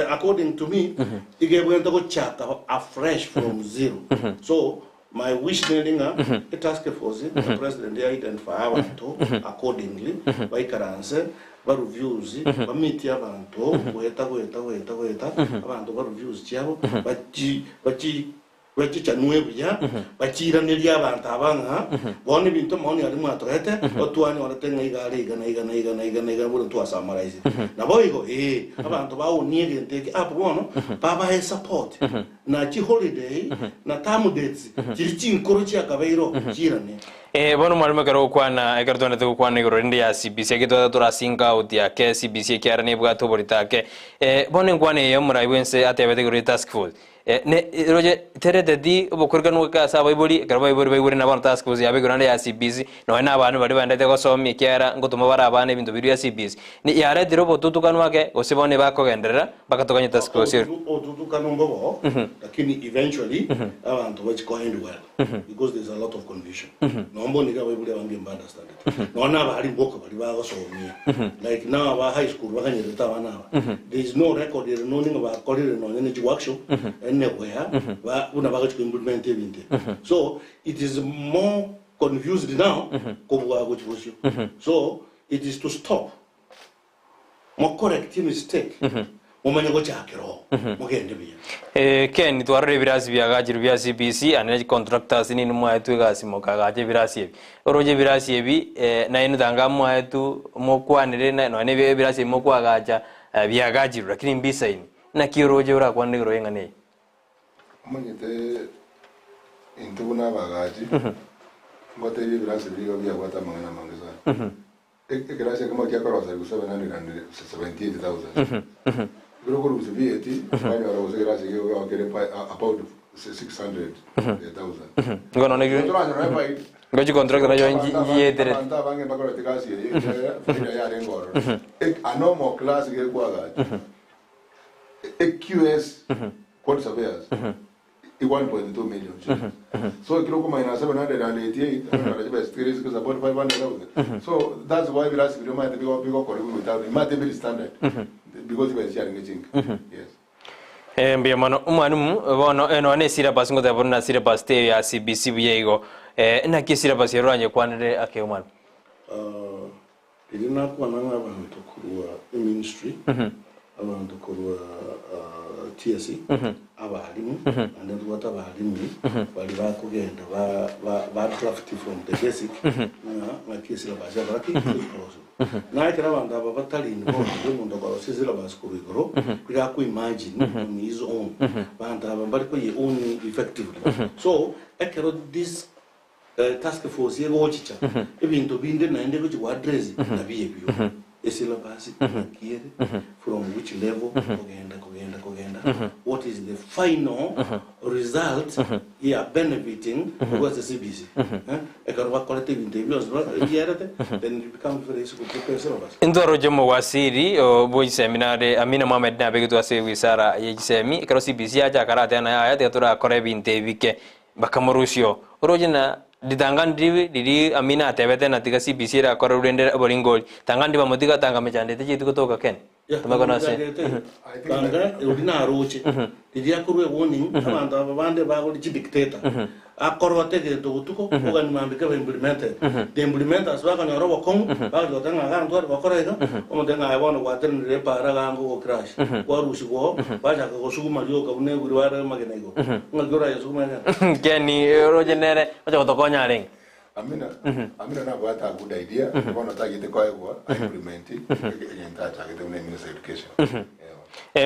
according to me, he gave them to go chapter afresh from zero. So, my wish a task force, the president identify our accordingly, by Karanse, but reviews, but meet Yavanto, weta, Avanto, but reviews, but Wechicha Nuevia, Bachira Nilia Bantabanga, one been to money at Matrete, or 2 or 10 nega to summarize it. Now, boy, go, about about nearly and take up one, Papa has support. Nachi holiday, Natamu dates, Chichin Korocha Cavero, Girane. Bueno, mwalimu karo kwana ekartona tu kwana ngorondi ya CBC kito tura singa utia ke CBC ke arani buga to borita ke bonen kwane yo murai wense atebete gori task force ne roje tere dedi obokurga no ka sa baibori karba baibori na ban task force yabe goranda ya CBC no na abantu bari bandete ko somi kera ngotuma bara abane bintu biru ya CBC ni yare diro botutu kanwa ke osibone bakogendera bakatokanya task force otutu kanumbo lakini eventually abantu bachiko end well because there's a lot of confusion. Nombo nika webule wange mbanda standard. Nona bali mboka bali bago somia. Like now our high school bakanyereta wana. There is no record there no ninga ba college no energy workshop anywhere ba una bago implement event. So it is more confused now kubwa gochosho. So it is to stop. More correct mistake. Mumanya go chakero mugende biya ken twarre birasi byagajiru bya CBC ane contractors ni mwa tu gasimo kagaje birasi oroje birasi bi na inu danga mwa tu mokwanire na no ne birasi mokwagaja byagajiru lakini mbisa ini na kiroje ura kwandiro yengane manyete intuna bagaji ngote birasi biyo bya kwata mangana mangeza ekrasi kama kia korosa gusaba nani 78,000 Guru was VAT, I was about 600,000. Go on, go to contract a normal class QS quad surveyors. 1.2 million. So Kiloko minus 788, is about 500,000. So that's why we ask you might be without it might be standard because we are sharing a chink. Yes. Mbiamano umanu bono eno ane sira pasingo ta borna sira paste ya CBC biego na kisira pasiro anye kwanere ake umanu. Ilina kwa nanga abantu kuruwa ministry abantu kuruwa TSC abalimu and then what abalimu bali bakugenda ba draft from the basic na kisira baje baraki na ikira abantu ababatali ngo umuntu kwasizira basikubigoro kugira ku imagine on his own abantu abambali ko ye own effectively so ekero this task force yego chicha ebintu binde na ende ko address na biyebyo esila basi kiere from which level kugenda what is the final result here benefiting was the CBC ekarwa collective interviews then it becomes very easy to prepare syllabus indoro jomo wasiri boy seminare Amina Mohamed na begitu ase wisara yejisemi karo CBC aja karate na aya tetura kore binte bike bakamurusio orojina ditangandi didi amina atebete na tiga CBC ra kora urende aboringoli tangandi bamotiga tanga mechande teje tukotoka ken tumakona se tanga udina aroche didi akurwe warning abantu abande bago di dictator akorote ke tuko ogani mambika implemented the implementers baga nyoro bokong baga tanga ga ntwar bakorega omudenga ayabona kwatene repara gango go crash kwarushi go baja ko suguma lyoka une guri wara magenego ngagora yesuguma keni rojenere baja kutokonya ring Amina na bata good idea kono tagite kwa implement yenta tagite une minister education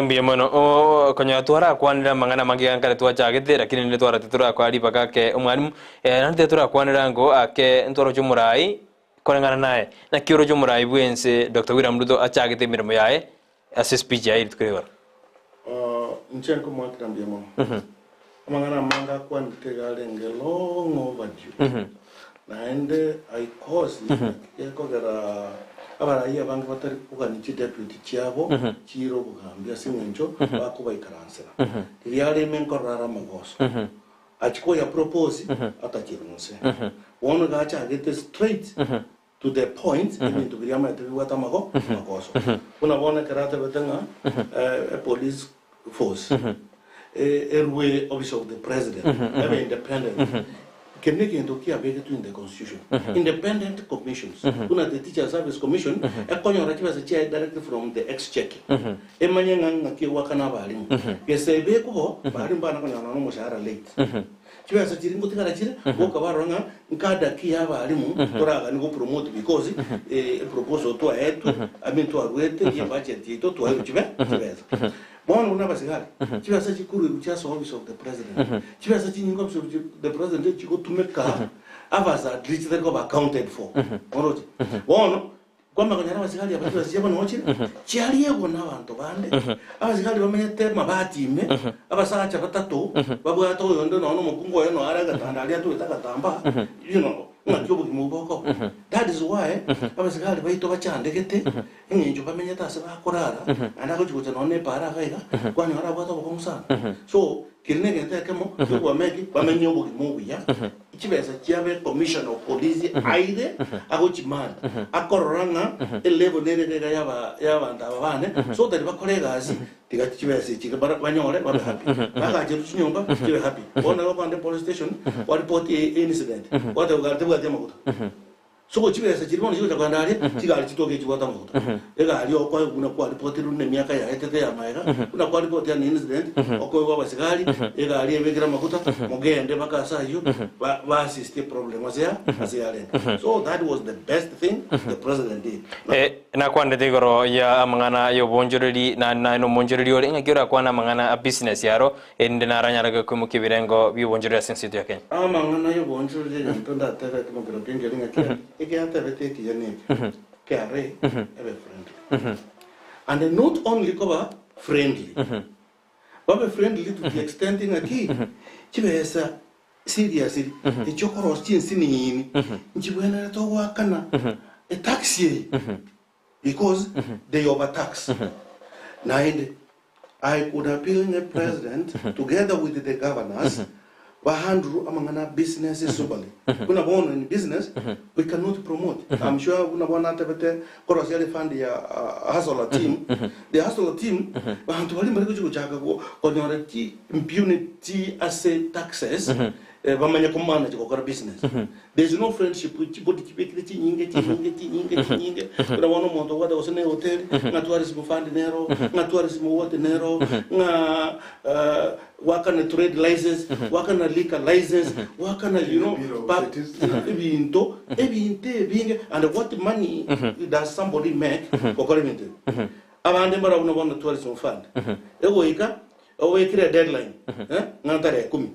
Mbie mono o konya twara kwanira mangana magiga kare twachagite lakini nile twara titura kwa lipa kake umwalimu nante tura kwanira ngo ake ntoro jumurai korengana naye na kioro jumurai bwense Dr. William Ruto achagite mirimo yae as speech yae tukrewa nchenko mwakira mbie mono mangana manga kwandite galenge long overdue naende I cause kogera abarayi abantu batari kugana iki deputy cyabo kiro bugambya sinenjo bakuba ikaransera yari menkorara magoso achiko ya propose atakirunse wono gacha get straight to the point into biyama tuwata magoso kuna bona karata betanga a police force a way office of the president independent can make into kia bege to in the constitution independent commissions kuna the teacher service commission e konyo rakiba se chair directly from the exchequer e manyanga ngaki wakana balimu yesebe ko balimu bana konya no mushahara late kiba se tiringo tingara chire boka baranga nkada kia balimu toraga ni go promote because proposal to etu aminto arwete ya budget ito to ayo chibe Bon, una basigari. Chiba sa chikuru uchaso office of the president. Chiba sa chiningo of the president chiko tumeka avasa at least that go accounted for. Oroje. Bon, kwamba kanyana basigari abatu basiyaba nochire. Chiali yego nabantu bande. Abasigari bamenyete mabati ime. Abasacha batatu babwa to yondo no mukungo yeno araga tandali atu itakatamba. You know. That is why abasigari baito bachandegete inginjo bamenyeta se bakorara andako chikucha none para kaiga kwani ara bwato bokumsana so kirinegete kemo kwa meki bamenye obugimu ya ikibesa kiabe commission of police aide ako chimana akororanga elevo nerega yaba ndabane so that bakolegazi tigati kibesa kigabara banyore babe happy bagaje ruchinyomba kibe happy ona bapande police station wa report incident wata ugarte bwa makuta so chibesa chirimo chiko chakandari chigali chitoke chibota makuta ega ali okwa kuna kwa report runne miaka ya etete ya maega kuna kwa report ya incident okwa kwa basigari ega ali ebekira makuta mugende bakasa yo ba assist problem wasya asiyale so that was the best thing the president did na kwande tegoro ya mangana yo bonjorili na no bonjorili ore ngakira kwana mangana a business yaro ende naranya raga kumukibirengo bi bonjorili sensitive yake mangana yo bonjorili ntonda tebe kumukiro kengeli ngakira eke atebete kiyane kare ebe friendly and not only cover friendly but friendly to the extent ngaki chibesa seriously ichokoros chinsini yini nchibwena to wakana a taxi because they overtax. Now, I could appeal the president together with the governors. Bahandru amangana businesses subali. Kuna bono in business we cannot promote. I'm sure kuna bono tebete korosiali fund ya hustler team. The hustler team bahantu wali mbali kuchaka ko konyoreti impunity asset taxes. Bamanya kumana chiko business. There's no friendship with chipoti nyinge. Kuna bono monto wada osene hotel na tourism fund nero, na tourism water nero, na wakana trade license, wakana liquor license, wakana ebinte being and what money does somebody make for government? Abande mara una tourism fund. Ewo ika, owe kire deadline. Ngantare kumi.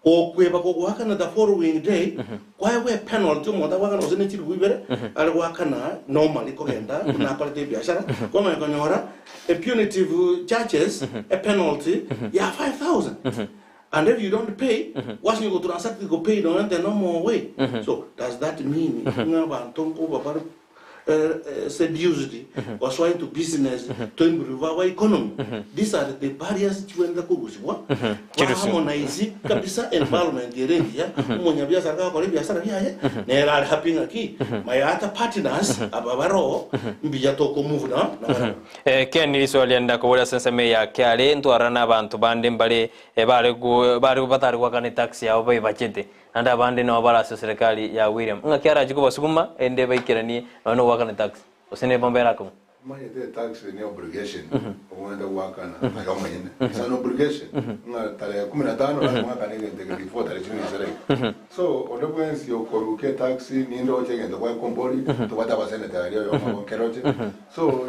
Okweba ko wakana the following day, why we penalty mo da wakana osene chiru wibere, ale wakana normally ko genda na kwalite biashara, ko ma kanyora a punitive charges, a penalty, yeah 5,000. And if you don't pay, once you go to transact, you go pay no more way. So does that mean seduced or swine to business to improve our economy. These are the barriers chiwenda kugusibwa kwa harmonize kabisa environment yerendia umunya biashara kwa biashara byaye nera helping aki my other partners ababaro mbija to move na Ken iswali enda ko wala senseme ya kyale ntwarana abantu bande mbale bari batari kwa kane taxi ya obai bachete anda bande no bala serikali ya William ngakyara jiko basukuma ende baikirani no wakane taxi usene bombera ko Money tax ni obligation. Uenda wakana kama ina. It's an obligation. Na tarehe 15 lazima wakane ngende before tarehe 20. So odokwensi yokoruke tax ni ndo chegenda kwa kompoli to bata basene tarehe yo makonkeroje. So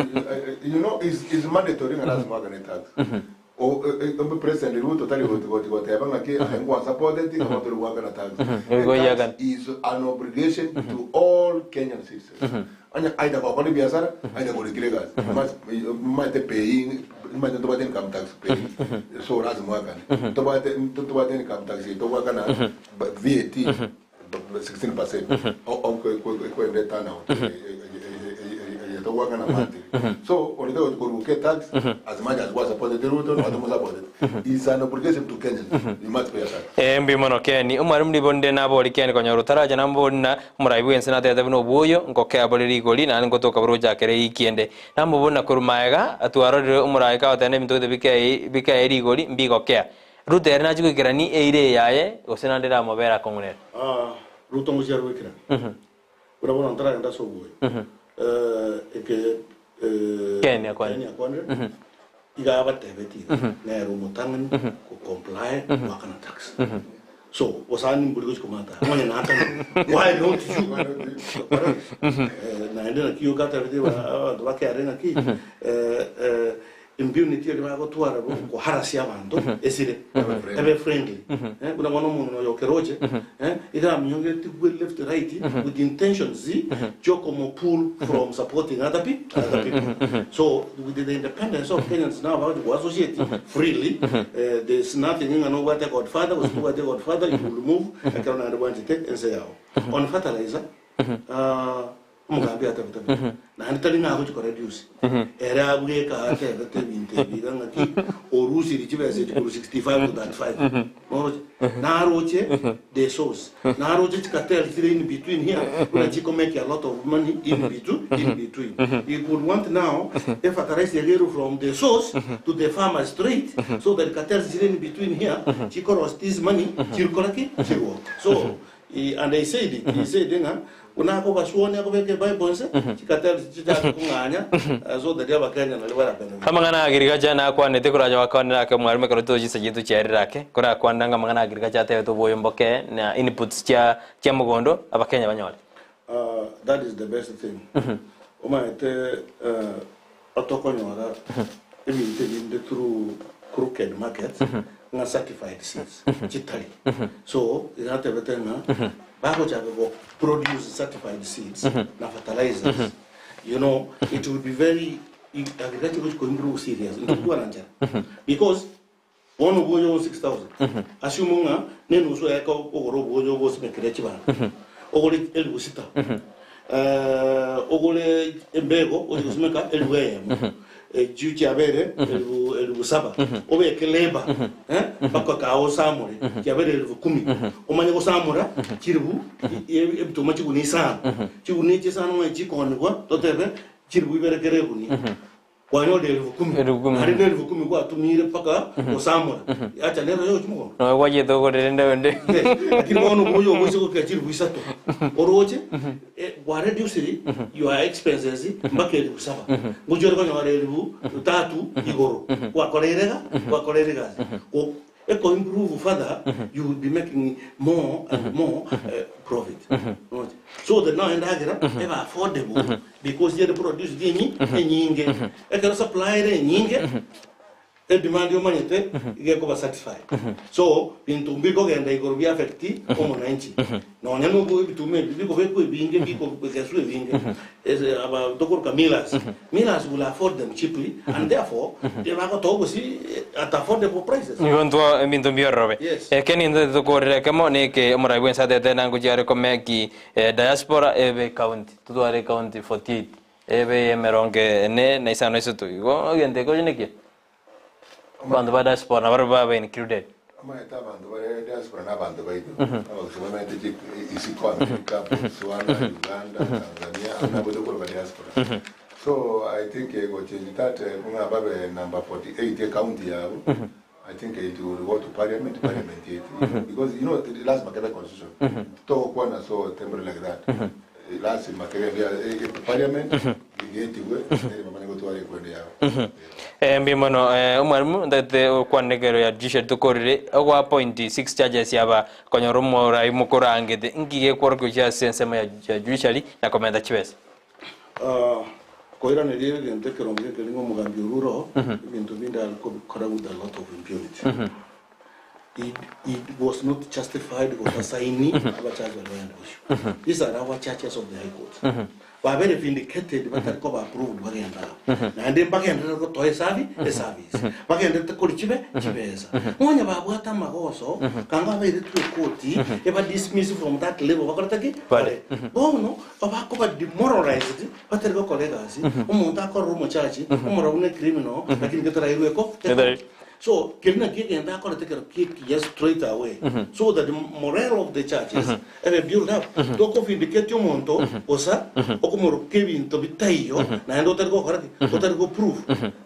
you know is mandatory na lazima wakane tax. O president Ruto tali go tebanga ke angwa supported kama to wakana tax. Is an obligation to all Kenyan citizens. Anya aida kwa kwani biashara aida kwa kilegas mate paying mate to baten income tax pay so lazima wakane to baten income tax to wakana VAT 16% au kwa ndeta na to wakana mate so only go to tax as much as was supposed to Ruto no atomo supported is an obligation to Kenyans you must pay tax mbi mono Keni umarum di bonde na boli Keni konya rutara jana mbona muraibu ensena tete bino buyo ngoke aboli goli na ngo toka broja kere ikiende na mbona kurumaega atwaro umuraika otene mito de bika eri goli mbi gokea Ruto erina jigo kirani eire yaye osena ndera mobera kongune Ruto ngujero wikira urabona ndara nda so buyo Kenya kwani iga batebeti na rumutangani ku comply wakana tax so wasani mbuli ko mata mwenye na hata why don't you na ndena kiyo kata vile wa arena ki impunity ya mako tuara ko harasi abantu esire ebe friendly kuna mwana muno yokeroje ida mnyonge tigwe left right with intentions joko mo pull from supporting other people so with the independence of Kenyans now about to associate freely there's nothing you know what the godfather was what the godfather you will remove I cannot want to take and say on fertilizer mugambi atavita na nditali na ko reduce era abuge ka ate vete binte biganga ki orusi richive ko 65 to that 5 no na roche the source na roche katel in between here when you make a lot of money in between you could want now if fertilize the from the source to the farmer straight so that katel in between here she cost this money circulate so and they said it he said unako basuone ako beke Bible se chikatel chicha kunganya so that yaba Kenya na libara pena amangana agirigaja na kwa nete kuraja wakana ka mwarme ko to jisa jitu cherake kora kwandanga amangana agirigaja te to boyomboke na inputs cha mugondo abakenya banyole that is the best thing omaete atokonyora emite through crooked markets na certified seeds chitali so inate betena bako chago produce certified seeds na fertilizers you know it will be very agriculture which could improve serious into kuananja because one boyo 6000 assumunga nenu so yaka ogoro boyo go smekrechi ba ogole elbusita ogole embego ojo smeka elwem juji abere elbu saba obe keleba bakka kawo samure yabere elbu 10 omanye ko samura chirbu ebto machi kuni sa chiguni chisano ma chikoni kwa totebe chirbu ibere kerebuni kwano de elbu 10 hari de elbu 10 kwa tumire paka ko samura acha lero yo chimo no waje to ko rende wende kimono boyo boyo ko chirbu isato oroje wa reduce your expenses mbake elbu saba ngujore ko nyore elbu 3 igoro kwa korerega ko eco improve further you will be making more and more profit so that now and agera ever affordable because they produce dini nyinge ekero supply re nyinge e demand yo manyete ige ko ba satisfy so bintu mbiko genda igoro bi affect o mwananchi no nyano bo bitume biko be ko binge biko kesu binge aba dokor kamilas milas will afford them cheaply and therefore they va to go si at affordable prices ngonto bintu biorobe keni ndo dokor kemo ne ke mora buen sa de nangu jare ko meki diaspora ebe county tuare county 48 ebe meronge ne naisano eso tu go gente ko ne ke quando va diaspora va included ama eta bantu ba diaspora na bantu ba itu aba solamente isi kwa Afrika Botswana Uganda Tanzania na bodo kwa diaspora so I think go change that kunga babe number 48 county yabo I think it will go to parliament it because you know the last Makeba constitution to kwa na so temporary like that last Makeba parliament igetiwe ndio mama ngo tuwale kwende yao mbimono umwarimu ndate kwanegero ya judicial tukorire ogwa point 6 charges yaba konyoromo rai mukorangete ngige kworko ya sensema ya judiciary na komenda chwesa koira ne rie gente que rompe que ningo mugambi ruro bintu binda ko kora with a lot of impunity it was not justified with assigning our charge of these are our churches of the high court were very vindicated but ko ba approved bagenda na ndi bagenda ko toy service bagenda ko chibe chibeza ngonya ba bwata magoso kanga ba iritu koti e ba dismiss from that level bakorata ki vale bono ba ko ba demoralized bater ko colleagues umuntu akora mu church umura une criminal lakini ketara irueko so kilina kigenda akora take kick yes straight away so that the morale of the churches build up to ko vindicate umuntu osa okumuru kevin to bitayo na ndo tergo kora to tergo proof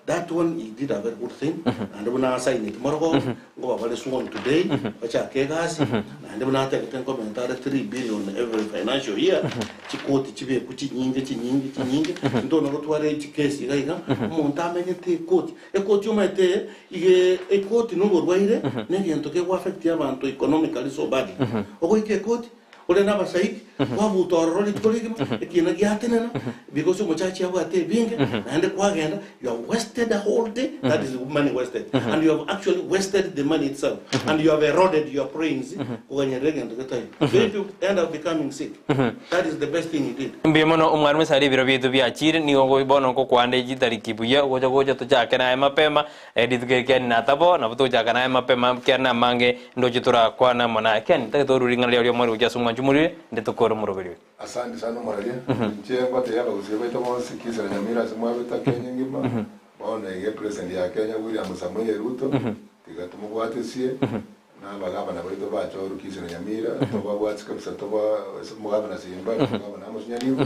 that one he did a very good thing and when I sign it morgo go ba sworn today bacha kegas and when I take 10 commentary 3 billion every financial year chikoti chibe kuchi nyingi ndo no tware case igaiga umuntu amenye te koti e koti umete e koti no rwaire ne gento ke affect abantu economically so badly ogo ike koti ole na basaiki wabu torori torigima ekina giatenena because muchachi yabo ate binge and kwa genda you have wasted the whole day that is money wasted and you have actually wasted the money itself and you have eroded your brains kwenye regent ketai so if you end up becoming sick that is the best thing you did mbimono umwarimu sari biro bitu bya chiri ni ngo bono ko kwande jitari kibuya goja to chake na mapema edit ke na tabo na to chake na mapema kena mange ndo jitura kwa na mona ken to ruringa leo mori ujasumwa chumuri ndeto koro murobiri asante sana maralia nchengwa te yaba usibe to mo Kisii and Nyamira simwabe ta Kenya ngima bona ye president ya Kenya William Samoei Ruto tigatumu kwatesie na bagaba na bito bacho Kisii and Nyamira to babwatsi kabisa to ba mugaba na simba mugaba na musnyani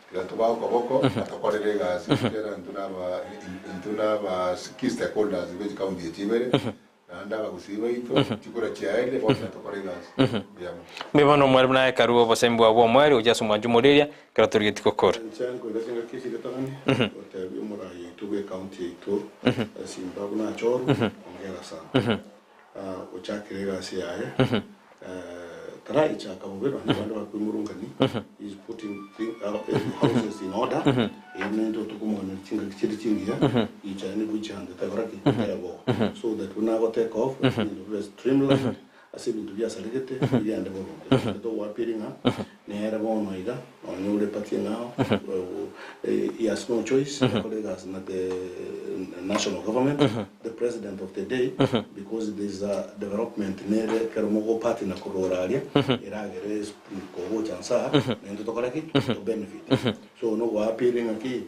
tigatuba ko boko atakorere gasi kera ntuna ba stakeholders be county chibere anda bagusiba ito chikora chiaele bosa tokoregas mbimono mwarimu na karuo bosembo abo mwari ujasumwa jumuliria kraturigiti kokora nchango ndasinga kisi gatani otabi umurai tuwe county to simba kuna choru ongera sana uchakirega siaye tarai cha kabubero ndio bakwimurungani is putting houses in order endo tukumona chinga kichiri chingia ichani buchanda tabaraki tayabo so that when I go take off it will streamline asibi tubia saligete yande bono to wapiringa nera bono ida onyule patinga he has no choice colleagues na the national government the president of the day because there is a development nere keromogo party na kororalia iragere ko chansa nendo to kolaki to benefit so no wapiringa ki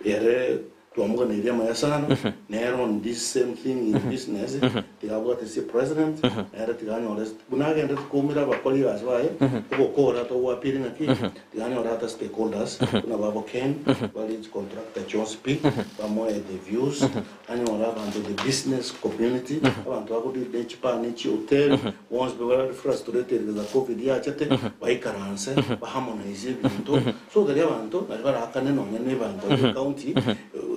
ere tuamuka na idia mayasana nero on this same thing in business tigabuka tisi president era tiganyo rest bunaga enda kumira bakoli aswaye ko kora to wapiringa ki tiganyo rata stakeholders kuna babo Ken bali contractor Jones P pamoja the views ani wala bantu the business community abantu bako di chipa ni chi hotel once be very frustrated with the covid ya chete baikaranse ba harmonize bintu so that abantu bali akane no nyane bantu county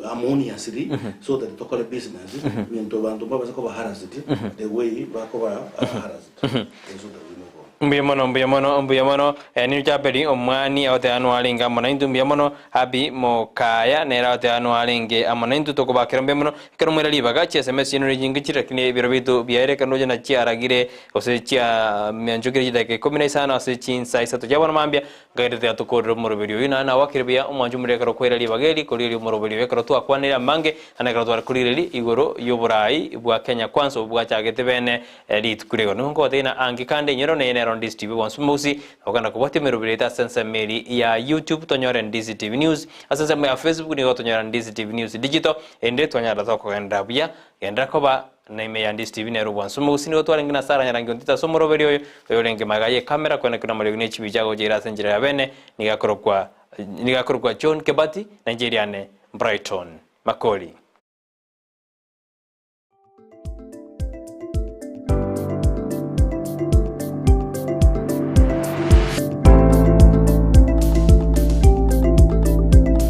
harmoniously so that tokole business bintu bantu baba ko harassed the way bako harassed so that we move on Mbuyamono ni chapeli omwani ote anualinga monaintu mbuyamono habi mokaya nera ote anualinge amonaintu tokobakira mbuyamono kero mwera libaga chia SMS ino rijingichira kini biro bitu biaire kanoje na chia aragire ose chia mianjukire jidake 15 ose chinsa isato jabona mambia gaire te atukorero moroberio ina na wakirbia omwanju mure kero kwera libageli koliri moroberio kero tu akwanira mange anakero tu kulireli igoro yoburai bwa Kenya kwanza bwa chagete bene lit kurego nungo tena angikande nyero ne Ndizi TV once musi okanda kubati merubireta sensa meri ya YouTube tonyora Ndizi TV News asensa ya Facebook ni tonyora Ndizi TV News digital ende tonyara toko enda bia enda koba na ime ya Ndizi TV nero once musi ni otwara ngina sara nyarangi ontita somoro berio yolenge magaye kamera kwena kuna mali ne chibijago jira senjira ya bene nigakorokwa John Kebati Nigeria ne Brighton Makoli